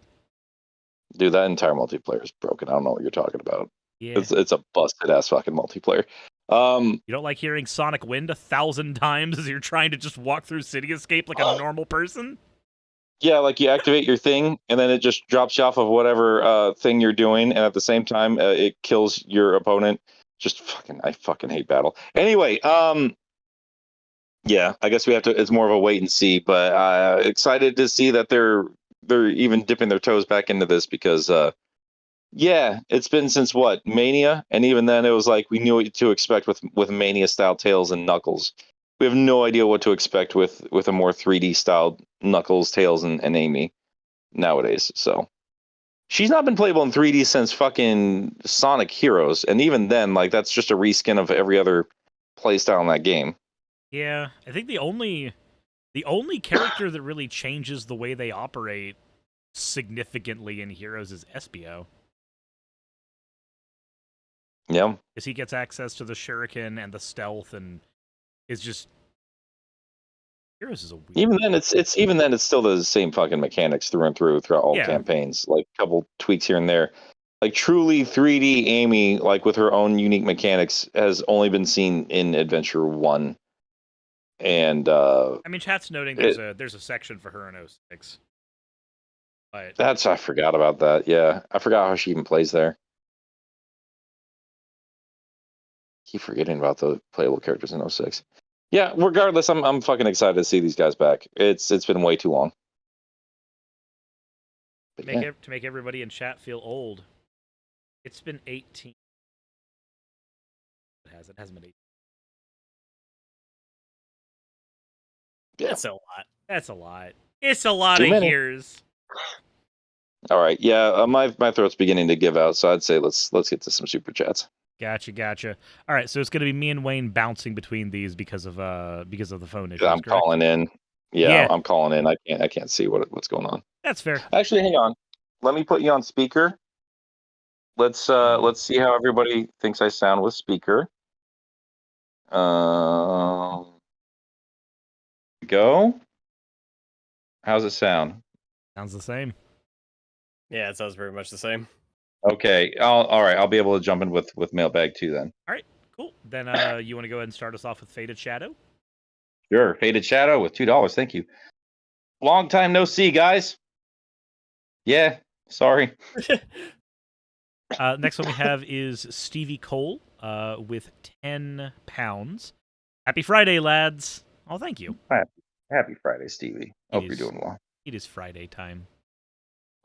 Dude, that entire multiplayer is broken. I don't know what you're talking about. Yeah. It's a busted ass fucking multiplayer. You don't like hearing Sonic Wind 1,000 times as you're trying to just walk through City Escape like a normal person? Yeah, like you activate your thing, and then it just drops you off of whatever thing you're doing, and at the same time, it kills your opponent. I fucking hate battle. Anyway, yeah, I guess we have to. It's more of a wait and see, but excited to see that they're even dipping their toes back into this because, yeah, it's been since Mania, and even then it was like we knew what to expect with Mania style Tails and Knuckles. We have no idea what to expect with a more 3D styled Knuckles, Tails, and Amy nowadays. So she's not been playable in 3D since fucking Sonic Heroes, and even then, like that's just a reskin of every other playstyle in that game. Yeah, I think the only character that really changes the way they operate significantly in Heroes is Espio. Yeah. Because he gets access to the shuriken and the stealth and is just Heroes is a weird. Even then, it's still the same fucking mechanics through and through throughout all Yeah. campaigns. Like a couple tweaks here and there. Like truly 3D Amy, like with her own unique mechanics, has only been seen in Adventure 1. And I mean, chat's noting there's a section for her in 06. But I forgot about that. Yeah, I forgot how she even plays there. Keep forgetting about the playable characters in 06. Yeah, regardless, I'm fucking excited to see these guys back. It's been way too long. But to make everybody in chat feel old, it's been 18. It hasn't been 18. Yeah. That's a lot. That's a lot. It's a lot Too of many. years. All right, yeah, my throat's beginning to give out, so I'd say let's get to some super chats. Gotcha. All right, so it's gonna be me and Wayne bouncing between these because of the phone issues. I'm correct? calling in. Yeah, I'm calling in. I can't see what's going on. That's fair. Actually, hang on. Let me put you on speaker. Let's see how everybody thinks I sound with speaker. Go. How's it sound? Sounds the same. Yeah, it sounds very much the same. Okay. All right. I'll be able to jump in with mailbag too then. All right, cool. Then you want to go ahead and start us off with Faded Shadow? Sure. Faded Shadow with $2. Thank you. Long time no see, guys. Yeah. Sorry. Next one we have is Stevie Cole with £10. Happy Friday, lads. Oh, thank you. Happy Friday, Stevie. Hope you're doing well. It is Friday time.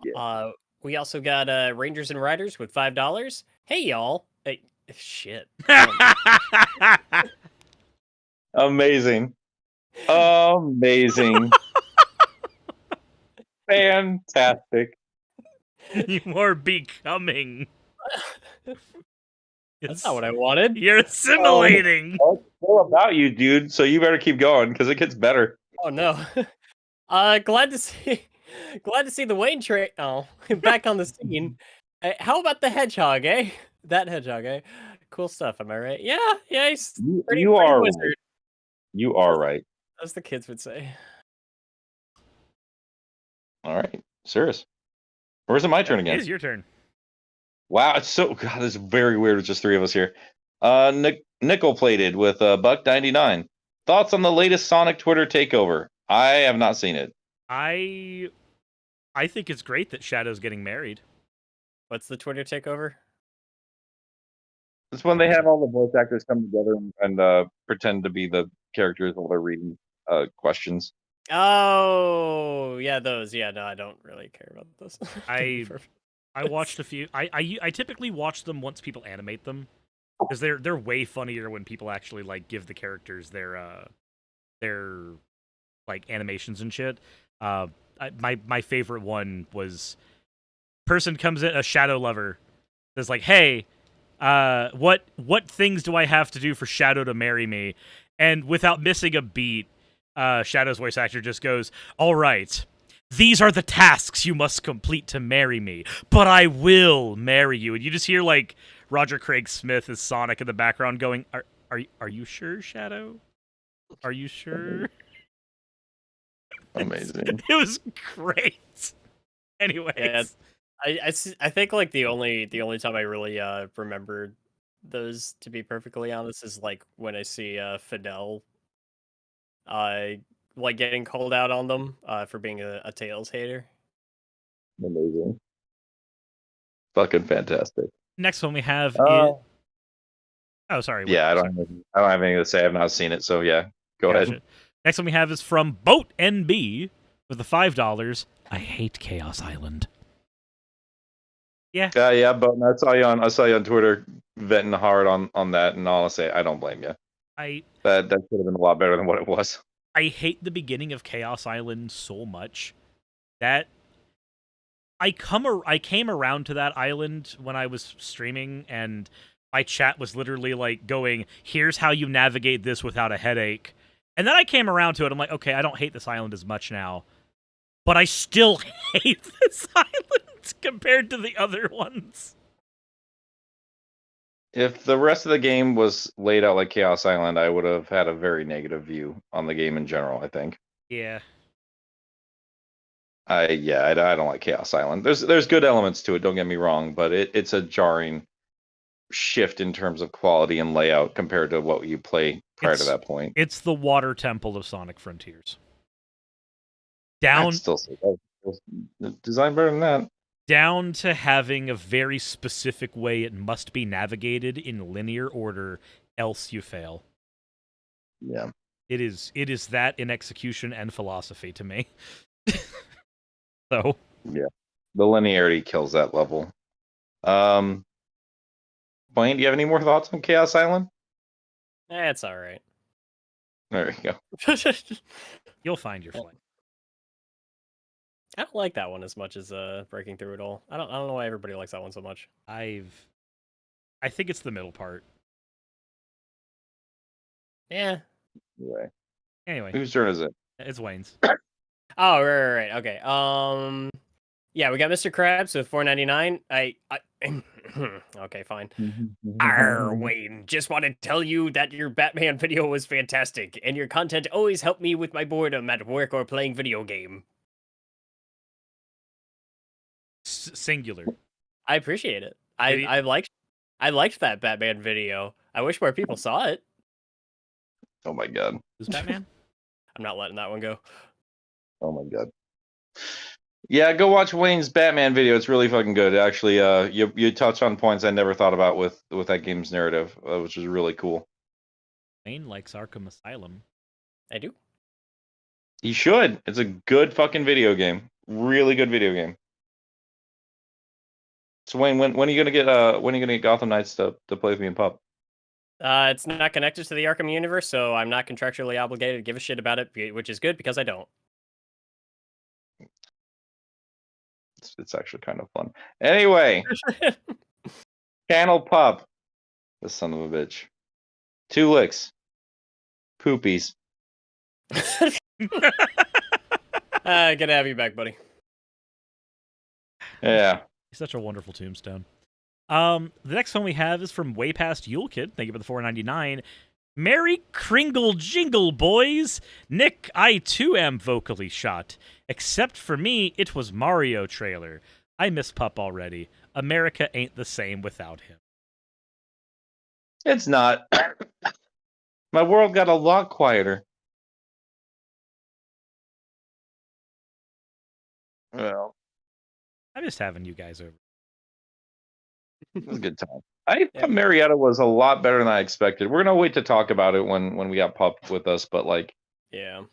Yeah. We also got Rangers and Riders with $5. Hey, y'all. Hey, shit. Amazing. Amazing. Fantastic. You are becoming. That's not what I wanted. You're assimilating. It's all about you, dude. So you better keep going because it gets better. Oh no. Glad to see the Wayne train. Oh, back on the scene. How about the hedgehog, eh? That hedgehog, eh? Cool stuff. Am I right? Yeah. He's pretty wizard. You are right. As the kids would say. All right, Suris. Or is it my turn again? It is your turn. Wow, it's so God. It's very weird with just three of us here. Nickel plated with $1.99. Thoughts on the latest Sonic Twitter takeover? I have not seen it. I think it's great that Shadow's getting married. What's the Twitter takeover? It's when they have all the voice actors come together and pretend to be the characters while they're reading questions. Oh, yeah, those. Yeah, no, I don't really care about those. I watched a few. I typically watch them once people animate them because they're way funnier when people actually like give the characters their like animations and shit. My favorite one was person comes in, a Shadow lover says like, hey, what things do I have to do for Shadow to marry me? And without missing a beat, Shadow's voice actor just goes, all right, these are the tasks you must complete to marry me, but I will marry you. And you just hear like Roger Craig Smith as Sonic in the background going, are you sure, Shadow? Are you sure? Amazing. It was great. Anyways. Yeah, I think like the only time I really remembered those, to be perfectly honest, is like when I see Fidel like getting called out on them for being a Tails hater. Amazing. Fucking fantastic. Next one we have is... Oh, sorry. Yeah, I don't have anything to say. I've not seen it, so yeah. Go ahead. Next one we have is from Boat NB with the $5. I hate Chaos Island. Yeah. Yeah, but I saw you on Twitter venting hard on that, and honestly, I don't blame you. That should have been a lot better than what it was. I hate the beginning of Chaos Island so much that I came around to that island when I was streaming, and my chat was literally like going, here's how you navigate this without a headache. And then I came around to it. I'm like, okay, I don't hate this island as much now, but I still hate this island compared to the other ones. If the rest of the game was laid out like Chaos Island, I would have had a very negative view on the game in general, I think. Yeah. I don't like Chaos Island. There's good elements to it, don't get me wrong, but it's a jarring shift in terms of quality and layout compared to what you play prior to that point. It's the water temple of Sonic Frontiers. I'd still say design better than that. Down to having a very specific way it must be navigated in linear order, else you fail. Yeah. It is that in execution and philosophy to me. So yeah, the linearity kills that level. Blaine, do you have any more thoughts on Chaos Island? It's all right. There you go. You'll find your flight. I don't like that one as much as Breaking Through It All. I don't know why everybody likes that one so much. I think it's the middle part. Yeah. Anyway, whose turn is it? It's Wayne's. Oh, right. Okay. Yeah, we got Mr. Krabs with $4.99. I okay, fine. Arr, Wayne, just want to tell you that your Batman video was fantastic, and your content always helped me with my boredom at work or playing video game. Singular. I appreciate it. I liked that Batman video. I wish more people saw it. Oh my god. Who's Batman? I'm not letting that one go. Oh my god. Yeah, go watch Wayne's Batman video. It's really fucking good. Actually, you touch on points I never thought about with that game's narrative, which is really cool. Wayne likes Arkham Asylum. I do. He should. It's a good fucking video game. Really good video game. So Wayne, when are you gonna get Gotham Knights to play with me in Pup? It's not connected to the Arkham universe, so I'm not contractually obligated to give a shit about it, which is good because I don't. It's actually kind of fun. Anyway, Channel Pup. The son of a bitch. 2 licks. Poopies. Good to have you back, buddy. Yeah. Such a wonderful tombstone. The next one we have is from Way Past Yule Kid. Thank you for the $4.99. Merry Kringle Jingle, boys! Nick, I too am vocally shot. Except for me, it was Mario trailer. I miss Pup already. America ain't the same without him. It's not. My world got a lot quieter. Well, I'm just having you guys over. it was a good time. I thought Marietta was a lot better than I expected. We're gonna wait to talk about it when we got Pup with us, but like, yeah,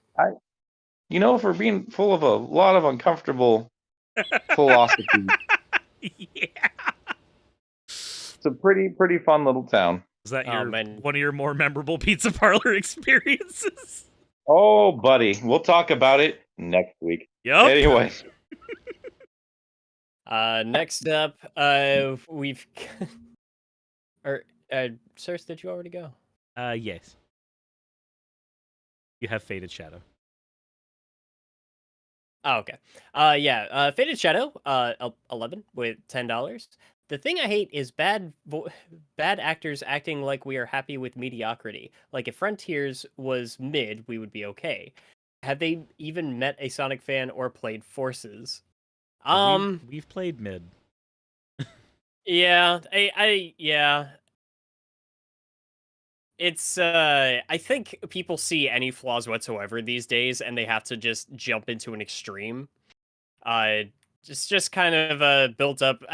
for being full of a lot of uncomfortable philosophy. Yeah, It's a pretty fun little town. Is that one of your more memorable pizza parlor experiences? Oh, buddy, we'll talk about it next week. Yep. Anyway. Next up, we've Suris, did you already go? Yes. You have Faded Shadow. Oh, okay. Faded Shadow, 11 with $10. The thing I hate is bad actors acting like we are happy with mediocrity. Like if Frontiers was mid, we would be okay. Have they even met a Sonic fan or played Forces? We've played mid. Yeah, yeah. It's I think people see any flaws whatsoever these days and they have to just jump into an extreme. Just kind of built up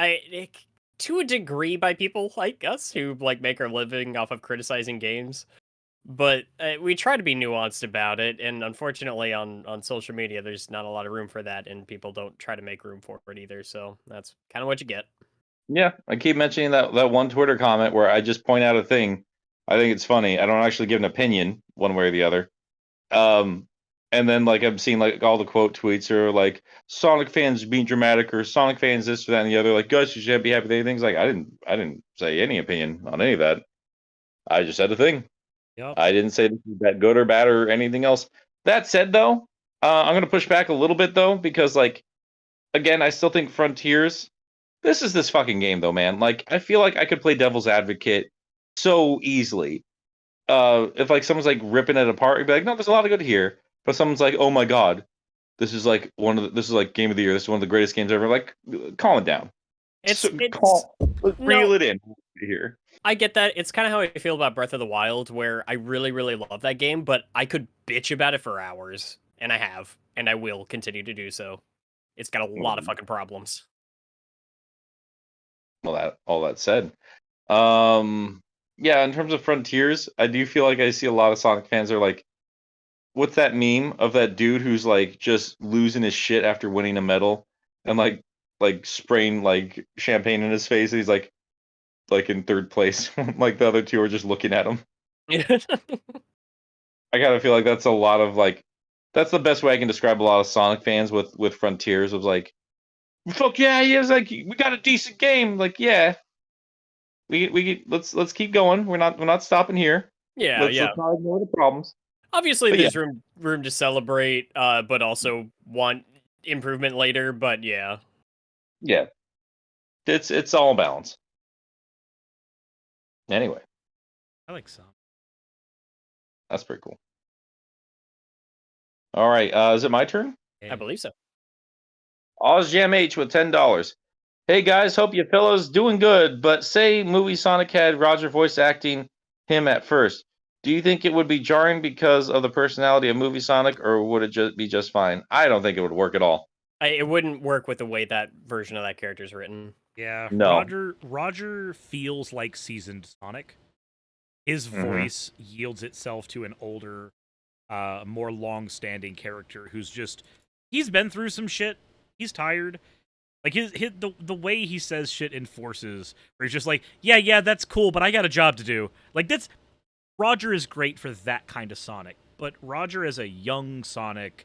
to a degree by people like us who like make our living off of criticizing games. But we try to be nuanced about it, and unfortunately on social media there's not a lot of room for that, and people don't try to make room for it either, so that's kind of what you get. Yeah, I keep mentioning that one Twitter comment where I just point out a thing. I think it's funny. I don't actually give an opinion one way or the other. And then like I'm seeing like all the quote tweets are like Sonic fans being dramatic or Sonic fans this or that and the other. Like, guys, you should be happy with anything. Like I didn't say any opinion on any of that. I just said a thing. Yep. I didn't say this is that good or bad or anything else. That said, though, I'm going to push back a little bit, though, because, like, again, I still think Frontiers, this is this fucking game, though, man. Like, I feel like I could play devil's advocate so easily. If like someone's like ripping it apart, you'd be like, no, there's a lot of good here. But someone's like, oh my god, this is like this is like game of the year. This is one of the greatest games ever. Like, calm it down. It's Let's reel it in here. I get that. It's kind of how I feel about Breath of the Wild, where I really, really love that game, but I could bitch about it for hours, and I have, and I will continue to do so. It's got a lot of fucking problems. Well, all that said, yeah, in terms of Frontiers, I do feel like I see a lot of Sonic fans are like, what's that meme of that dude who's like just losing his shit after winning a medal and like spraying like champagne in his face, and he's like in third place. Like the other two are just looking at him. I kind of feel like that's a lot of like, that's the best way I can describe a lot of Sonic fans with Frontiers. Was like, fuck yeah, he is like, we got a decent game. Like, yeah, let's keep going. We're not stopping here. Yeah, let's not ignore the problems. Obviously, But there's room to celebrate, but also want improvement later. But yeah, it's all balance. Anyway, I like Sonic. that's pretty cool. All right, is it my turn? I believe so. OzJamH with $10. Hey guys, hope you fellas doing good. But say movie Sonic had Roger voice acting him at first. Do you think it would be jarring because of the personality of movie Sonic, or would it be just fine? I don't think it would work at all. It wouldn't work with the way that version of that character is written. Yeah, no. Roger feels like seasoned Sonic. His voice yields itself to an older, more long-standing character he's been through some shit. He's tired. Like the way he says shit in Forces, where he's just like, yeah, that's cool, but I got a job to do. Like Roger is great for that kind of Sonic, but Roger as a young Sonic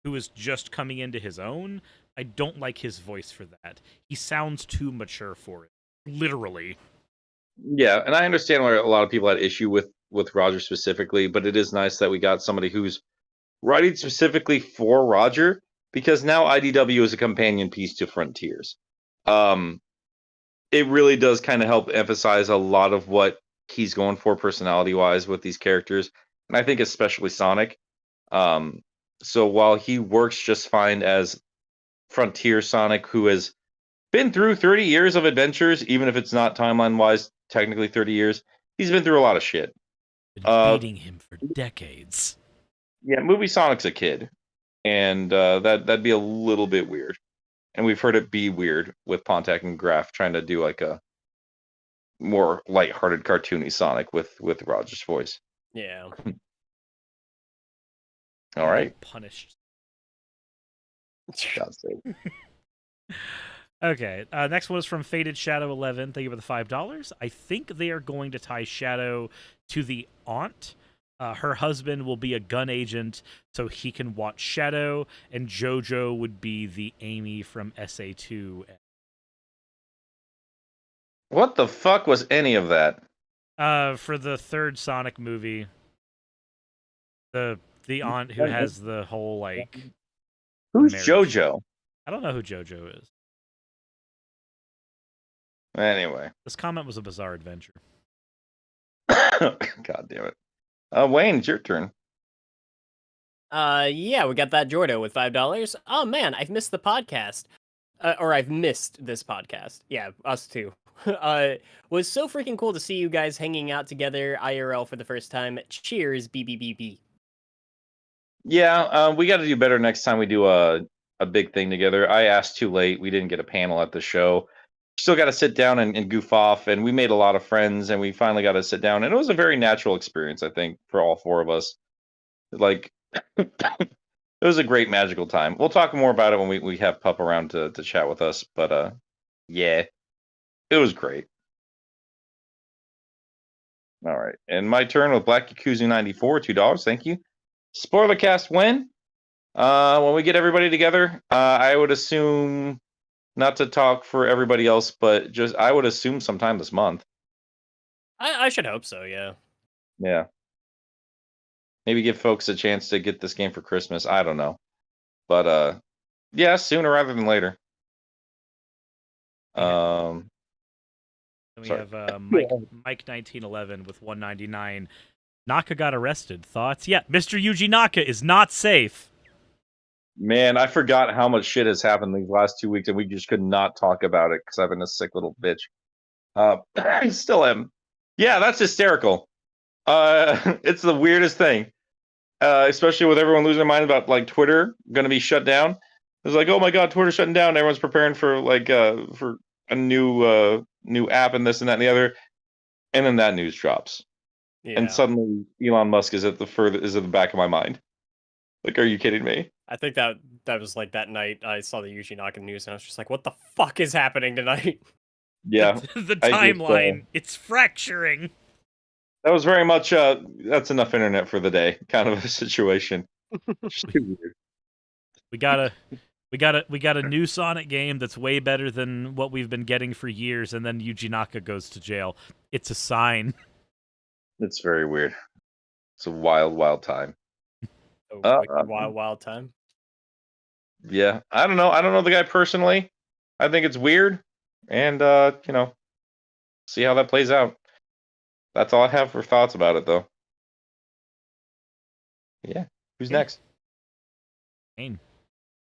who is just coming into his own, I don't like his voice for that. He sounds too mature for it. Literally. Yeah, and I understand why a lot of people had issue with Roger specifically, but it is nice that we got somebody who's writing specifically for Roger, because now IDW is a companion piece to Frontiers. It really does kind of help emphasize a lot of what he's going for personality-wise with these characters, and I think especially Sonic. So while he works just fine as Frontier Sonic, who has been through 30 years of adventures, even if it's not timeline-wise technically 30 years, he's been through a lot of shit. Been beating him for decades. Yeah, movie Sonic's a kid, and that'd be a little bit weird. And we've heard it be weird with Pontiac and Graf trying to do like a more lighthearted, cartoony Sonic with Roger's voice. Yeah. All right. Punished. God's sake. Okay, next one is from Faded Shadow 11. Thank you for the $5. I think they are going to tie Shadow to the aunt. Her husband will be a gun agent, so he can watch Shadow, and JoJo would be the Amy from SA2. What the fuck was any of that? For the third Sonic movie, the aunt who has the whole like. Who's marriage. JoJo? I don't know who JoJo is. Anyway, This comment was a bizarre adventure. God damn it. Wayne, it's your turn. Yeah, we got that Jordo with $5. Oh man, I've missed the podcast. Or I've missed this podcast. Yeah, us too. Was so freaking cool to see you guys hanging out together IRL for the first time. Cheers, BBBB. Yeah, we got to do better next time we do a big thing together. I asked too late. We didn't get a panel at the show. Still got to sit down and goof off, and we made a lot of friends, and we finally got to sit down, and it was a very natural experience, I think, for all four of us. Like, it was a great magical time. We'll talk more about it when we have Pup around to chat with us, but yeah, it was great. All right, and my turn with Black Yakuza 94, $2. Thank you. Spoiler cast when? When we get everybody together, I would assume, not to talk for everybody else, but just I would assume sometime this month. I should hope so, yeah. Yeah. Maybe give folks a chance to get this game for Christmas. I don't know. But yeah, sooner rather than later. Then we Sorry. have Mike 1911 with 199. Naka got arrested. Thoughts? Yeah, Mr. Yuji Naka is not safe. Man, I forgot how much shit has happened these last 2 weeks, and we just could not talk about it because I've been a sick little bitch. I still am. Yeah, that's hysterical. It's the weirdest thing, especially with everyone losing their mind about like Twitter going to be shut down. It's like, oh my god, Twitter's shutting down. Everyone's preparing for like for a new app and this and that and the other, and then that news drops, and suddenly Elon Musk is at the back of my mind. Like, are you kidding me? I think that was like that night I saw the Yuji Naka news and I was just like, what the fuck is happening tonight? Yeah, the timeline, it's fracturing. That was very much that's enough internet for the day kind of a situation. Just too weird. We got a new Sonic game that's way better than what we've been getting for years, and then Yuji Naka goes to jail. It's a sign. It's very weird. It's a wild, wild time. Wild time. Yeah, I don't know. I don't know the guy personally. I think it's weird, and see how that plays out. That's all I have for thoughts about it, though. Yeah. Who's next? Ain.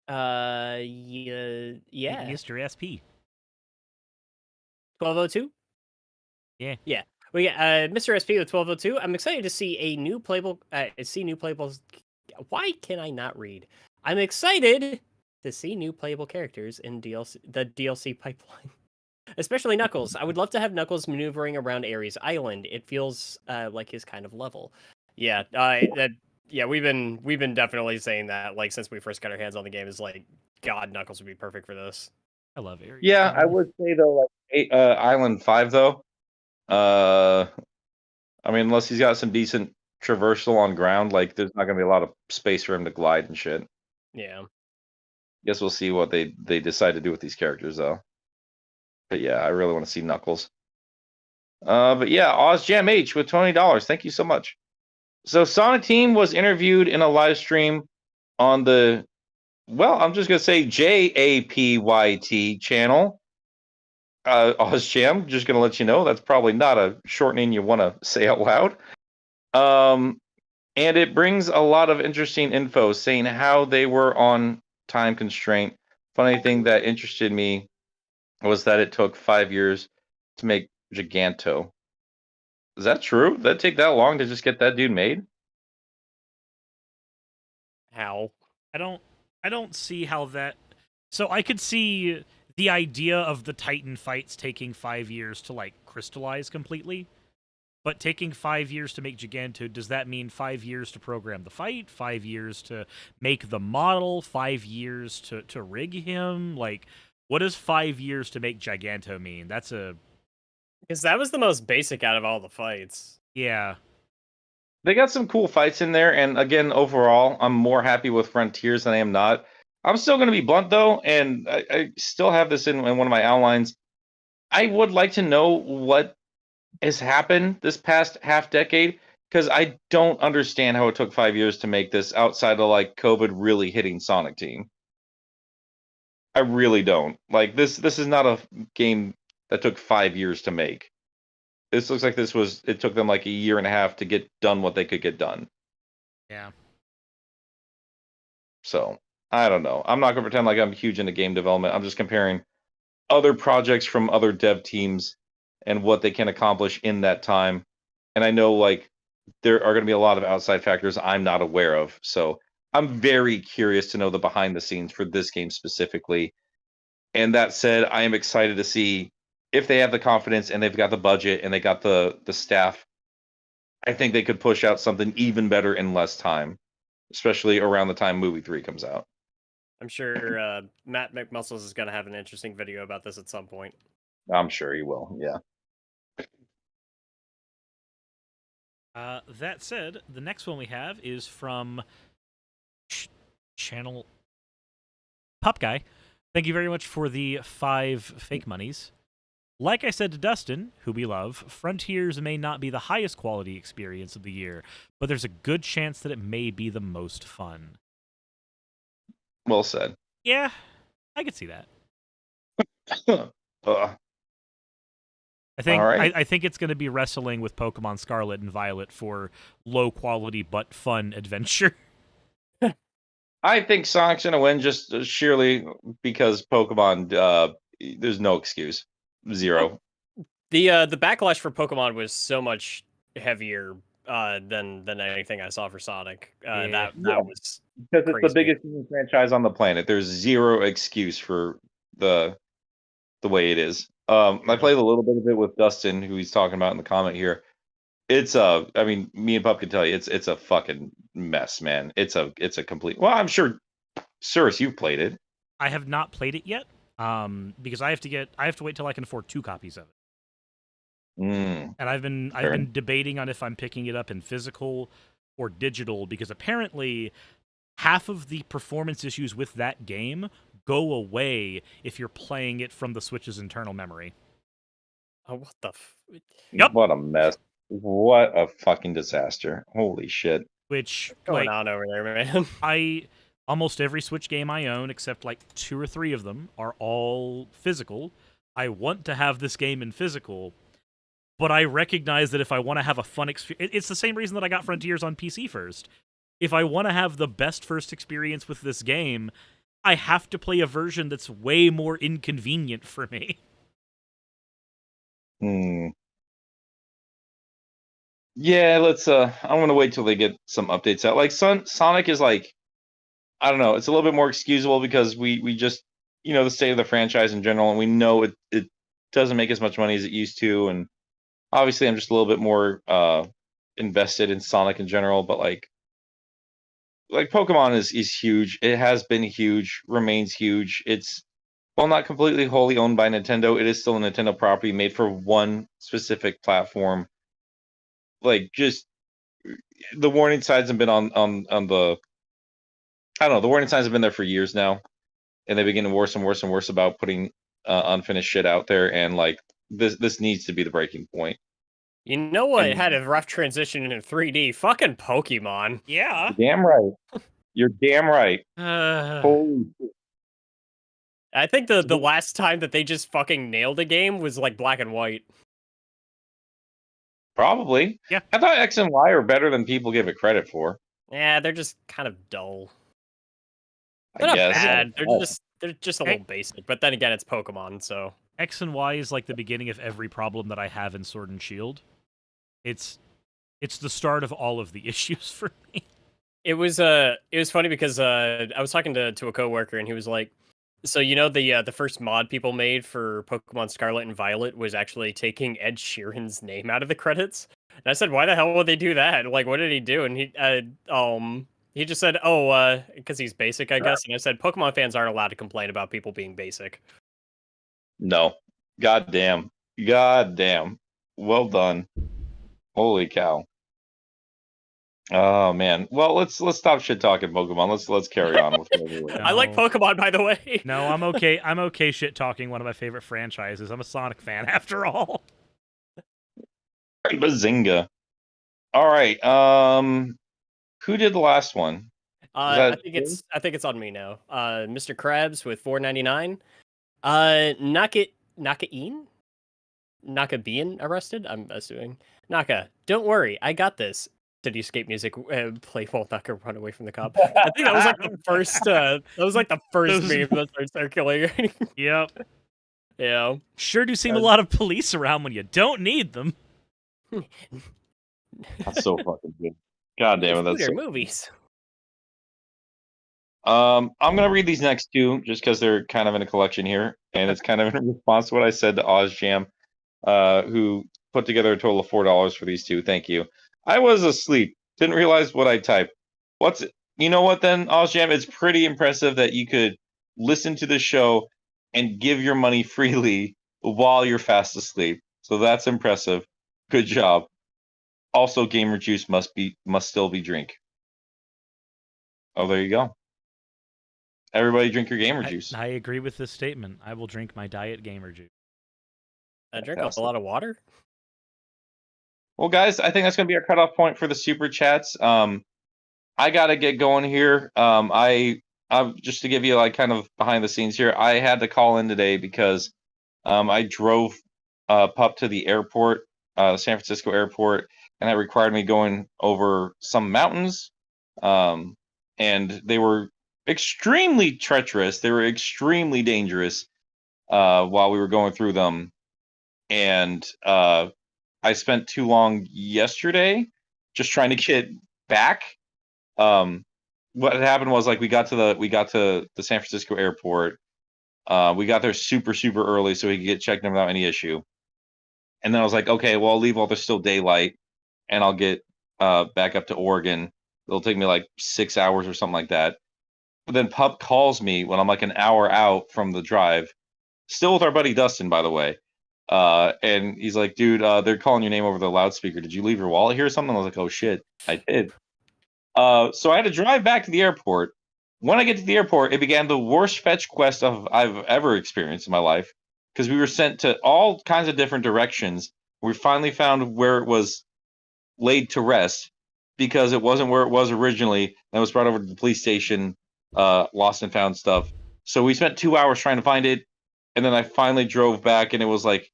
Yeah. Mr. SP. 1202? Yeah. Yeah. We got Mr. SP with 1202. I'm excited to see a new playable playables. Why can I not read? I'm excited to see new playable characters in the DLC pipeline. Especially Knuckles. I would love to have Knuckles maneuvering around Ares Island. It feels like his kind of level. Yeah, we've been definitely saying that like since we first got our hands on the game. Is like, God, Knuckles would be perfect for this. I love Ares. Yeah, I would say though, like Island 5 though. I mean, unless he's got some decent traversal on ground, like there's not gonna be a lot of space for him to glide and shit. Yeah. Guess we'll see what they decide to do with these characters though. But yeah, I really want to see Knuckles. But yeah, OzJam H with $20. Thank you so much. So Sonic Team was interviewed in a live stream on the, well, I'm just gonna say JAPYT channel. OzJam, just gonna let you know that's probably not a shortening you want to say out loud. And it brings a lot of interesting info saying how they were on time constraint. Funny thing that interested me was that it took 5 years to make Giganto. Is that true? Did that take that long to just get that dude made? How? I don't see how that. So I could see the idea of the Titan fights taking 5 years to like crystallize completely. But taking 5 years to make Giganto, does that mean 5 years to program the fight, 5 years to make the model, 5 years to rig him? Like, what does 5 years to make Giganto mean? That's a... Because that was the most basic out of all the fights. Yeah. They got some cool fights in there, and again, overall, I'm more happy with Frontiers than I am not. I'm still going to be blunt, though, and I still have this in one of my outlines. I would like to know what has happened this past half decade, because I don't understand how it took 5 years to make this outside of like COVID really hitting Sonic Team. I really don't. Like this is not a game that took 5 years to make. This looks like it took them like a year and a half to get done what they could get done. Yeah. So I don't know. I'm not gonna pretend like I'm huge into game development. I'm just comparing other projects from other dev teams and what they can accomplish in that time. And I know like there are going to be a lot of outside factors I'm not aware of. So I'm very curious to know the behind the scenes for this game specifically. And that said, I am excited to see if they have the confidence and they've got the budget and they got the staff. I think they could push out something even better in less time, especially around the time movie 3 comes out. I'm sure Matt McMuscles is going to have an interesting video about this at some point. I'm sure he will, yeah. That said, the next one we have is from Channel Pup Guy. Thank you very much for the 5 fake monies. Like I said to Dustin, who we love, Frontiers may not be the highest quality experience of the year, but there's a good chance that it may be the most fun. Well said. Yeah, I could see that. All right. I think it's going to be wrestling with Pokemon Scarlet and Violet for low quality but fun adventure. I think Sonic's gonna win just sheerly because Pokemon. There's no excuse. Zero. The backlash for Pokemon was so much heavier than anything I saw for Sonic. That was Because it's the crazy. biggest franchise on the planet. There's zero excuse for the way it is. I played a little bit of it with Dustin, who he's talking about in the comment here. It's I mean, me and Pup can tell you, it's a fucking mess, man. It's a complete. Well, I'm sure, Suris, you've played it. I have not played it yet, because I have to wait till I can afford 2 copies of it. And I've been debating on if I'm picking it up in physical or digital, because apparently half of the performance issues with that game go away if you're playing it from the Switch's internal memory. Oh, what the? Yep. What a mess. What a fucking disaster. Holy shit. Which, What's going on over there, man? Almost every Switch game I own, except like 2 or 3 of them, are all physical. I want to have this game in physical, but I recognize that if I want to have a fun experience, it's the same reason that I got Frontiers on PC first. If I want to have the best first experience with this game, I have to play a version that's way more inconvenient for me. Yeah, let's I'm gonna wait till they get some updates out. Like Sonic is like, I don't know, it's a little bit more excusable because we just, the state of the franchise in general, and we know it doesn't make as much money as it used to, and obviously I'm just a little bit more invested in Sonic in general, but like Pokemon is huge. It has been huge, remains huge. It's, while not completely wholly owned by Nintendo, it is still a Nintendo property made for one specific platform. Like, just the warning signs have been on the, I don't know, the warning signs have been there for years now, and they've been getting worse and worse and worse about putting unfinished shit out there, and like this needs to be the breaking point. You know what had a rough transition into 3D? Fucking Pokemon. Yeah. You're damn right. You're damn right. Holy shit. I think the last time that they just fucking nailed a game was like Black and White. Probably. Yeah. I thought X and Y are better than people give it credit for. Yeah, they're just kind of dull. I guess. Bad. They're just a little basic. But then again, it's Pokemon, so X and Y is like the beginning of every problem that I have in Sword and Shield. It's the start of all of the issues for me. It was funny because I was talking to a coworker and he was like, so the first mod people made for Pokemon Scarlet and Violet was actually taking Ed Sheeran's name out of the credits. And I said, why the hell would they do that? Like, what did he do? And he just said, because he's basic, I guess. And I said, Pokemon fans aren't allowed to complain about people being basic. No. Goddamn. Well done. Holy cow. Oh man. Well, let's stop shit talking Pokemon. Let's carry on with No. I like Pokemon, by the way. No, I'm okay. I'm okay shit talking one of my favorite franchises. I'm a Sonic fan after all. Bazinga. All right. Who did the last one? I think it's on me now. Mr. Krabs with $4.99. Naka being arrested, I'm assuming. Naka, don't worry, I got this. City escape music play while Naka run away from the cop. I think that was like the first meme that started circulating. Yep. Yeah. Sure do seem a lot of police around when you don't need them. That's so fucking good. God damn it, that's so movies. I'm gonna read these next 2 just because they're kind of in a collection here, and it's kind of in response to what I said to OzJam, who put together a total of $4 for these 2. Thank you. I was asleep, didn't realize what I typed. You know what then, OzJam? It's pretty impressive that you could listen to the show and give your money freely while you're fast asleep. So that's impressive. Good job. Also, gamer juice must still be drink. Oh, there you go. Everybody drink your gamer juice. I agree with this statement. I will drink my diet gamer juice. I drink a lot of water. Well, guys, I think that's going to be our cutoff point for the super chats. I got to get going here. I just to give you like kind of behind the scenes here, I had to call in today because I drove Pup to the airport, San Francisco airport, and that required me going over some mountains. And they were extremely treacherous. They were extremely dangerous while we were going through them. And I spent too long yesterday just trying to get back. What had happened was like we got to the San Francisco airport. We got there super early so we could get checked in without any issue. And then I was like, okay, well, I'll leave while there's still daylight, and I'll get back up to Oregon. It'll take me like 6 hours or something like that. But then Pup calls me when I'm like an hour out from the drive, still with our buddy Dustin, by the way. And he's like, dude, they're calling your name over the loudspeaker. Did you leave your wallet here or something? I was like, oh shit, I did. So I had to drive back to the airport. When I get to the airport, it began the worst fetch quest I've ever experienced in my life, because we were sent to all kinds of different directions. We finally found where it was laid to rest, because it wasn't where it was originally. And it was brought over to the police station, lost and found stuff. So we spent 2 hours trying to find it, and then I finally drove back, and it was like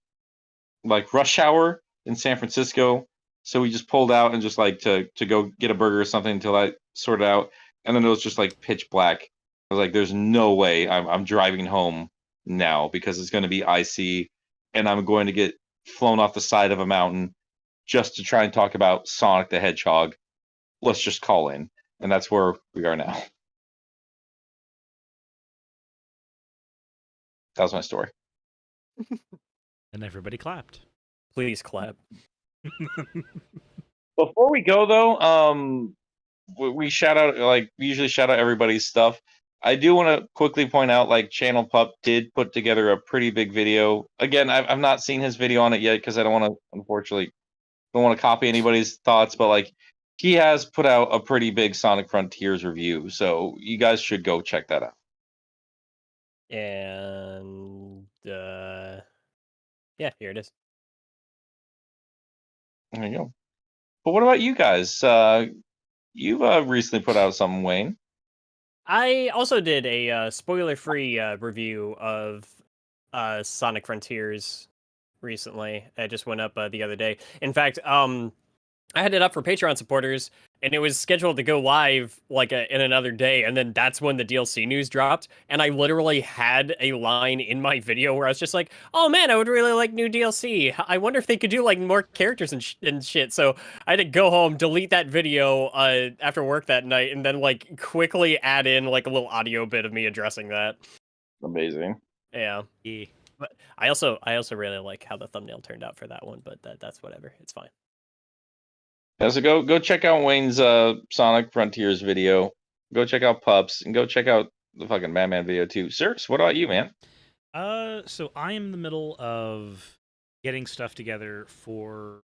rush hour in San Francisco. So we just pulled out and just like to go get a burger or something until I sorted out. And then it was just like pitch black. I was like, there's no way I'm driving home now, because it's going to be icy and I'm going to get flown off the side of a mountain just to try and talk about Sonic the Hedgehog. Let's just call in. And that's where we are now. That was my story. And everybody clapped. Please clap. Before we go though, we shout out, like we usually shout out everybody's stuff. I do want to quickly point out, like, Channel Pup did put together a pretty big video. Again, I've not seen his video on it yet because I don't want to, unfortunately, don't want to copy anybody's thoughts, but like he has put out a pretty big Sonic Frontiers review, so you guys should go check that out. And yeah, here it is. There you go. But what about you guys? You've recently put out something, Wayne. I also did a spoiler-free review of Sonic Frontiers recently. It just went up the other day. In fact, I had it up for Patreon supporters, and it was scheduled to go live like in another day, and then that's when the DLC news dropped, and I literally had a line in my video where I was just like, oh man, I would really like new DLC. I wonder if they could do like more characters and shit. So I had to go home, delete that video after work that night, and then like quickly add in like a little audio bit of me addressing that. Amazing. Yeah. But I also really like how the thumbnail turned out for that one, but that's whatever. It's fine. Yeah, so go check out Wayne's Sonic Frontiers video. Go check out Pups, and go check out the fucking Madman video too. Suris, what about you, man? So I am in the middle of getting stuff together for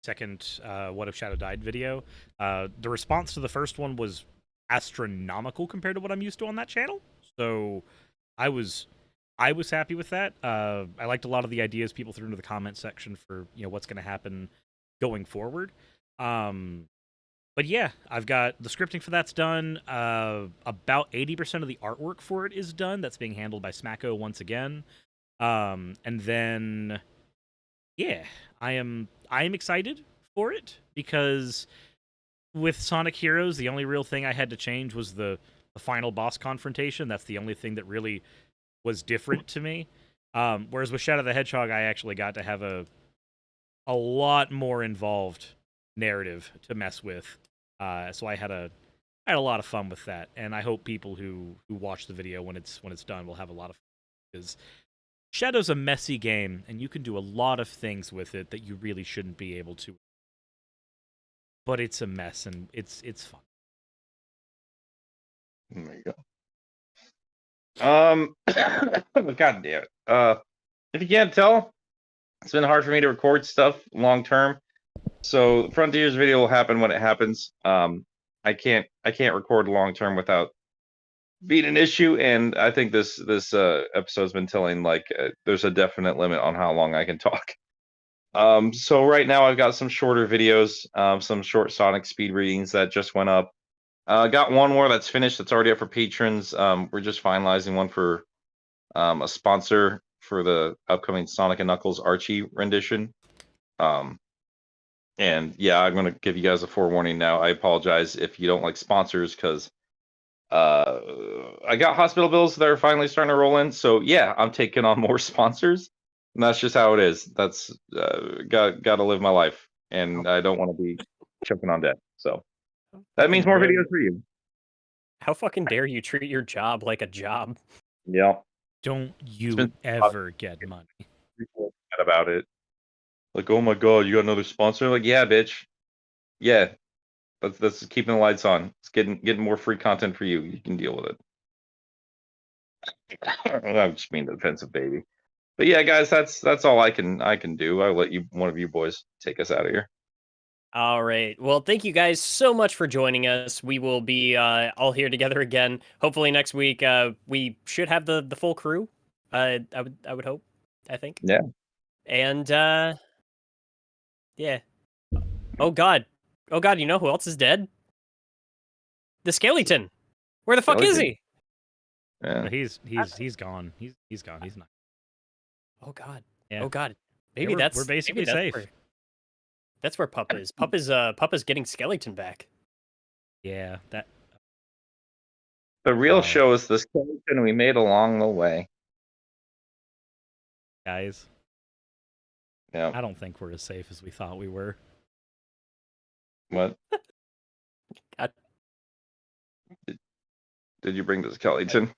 second What If Shadow Died video. The response to the first one was astronomical compared to what I'm used to on that channel. So I was happy with that. I liked a lot of the ideas people threw into the comment section for, you know, what's going to happen going forward. But yeah, I've got the scripting for that's done. About 80% of the artwork for it is done. That's being handled by Smacko once again. And then yeah, I am excited for it, because with Sonic Heroes, the only real thing I had to change was the final boss confrontation. That's the only thing that really was different to me. Whereas with Shadow the Hedgehog, I actually got to have a lot more involved narrative to mess with. So I had a lot of fun with that, and I hope people who watch the video when it's done will have a lot of fun, because Shadow's a messy game, and you can do a lot of things with it that you really shouldn't be able to. But it's a mess, and it's fun. There you go. God damn it. If you can't tell, it's been hard for me to record stuff long term. So Frontiers video will happen when it happens. I can't record long term without being an issue, and I think this episode's been telling, like, there's a definite limit on how long I can talk. So right now I've got some shorter videos, some short Sonic speed readings that just went up. Got one more that's finished, that's already up for patrons. We're just finalizing one for a sponsor for the upcoming Sonic and Knuckles Archie rendition. And yeah, I'm gonna give you guys a forewarning now. I apologize if you don't like sponsors, because I got hospital bills that are finally starting to roll in. So yeah, I'm taking on more sponsors, and that's just how it is. That's got to live my life, and I don't want to be choking on debt. So that means more videos for you. How fucking dare you treat your job like a job? Yeah. Don't you ever get money. People about it. Like, oh my god, you got another sponsor? Like, yeah, bitch. Yeah. That's keeping the lights on. It's getting more free content for you. You can deal with it. I'm just being the defensive baby. But yeah, guys, that's all I can do. I'll let one of you boys take us out of here. All right. Well, thank you guys so much for joining us. We will be all here together again. Hopefully next week. We should have the full crew. I would hope. I think. Yeah. And yeah. Oh God. You know who else is dead? The skeleton. Where the fuck is he? Yeah. He's gone. He's gone. He's not. Oh God. Yeah. Oh God. Maybe we're that's basically safe. That's where Pup is. Pup is getting skeleton back. Yeah, that. The real show is the skeleton we made along the way. Guys. Yeah. I don't think we're as safe as we thought we were. What? God. Did you bring the skeleton?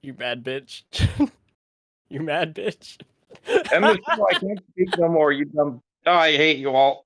You mad bitch. You mad bitch. And the show, I can't speak no more. You dumb. Oh, I hate you all.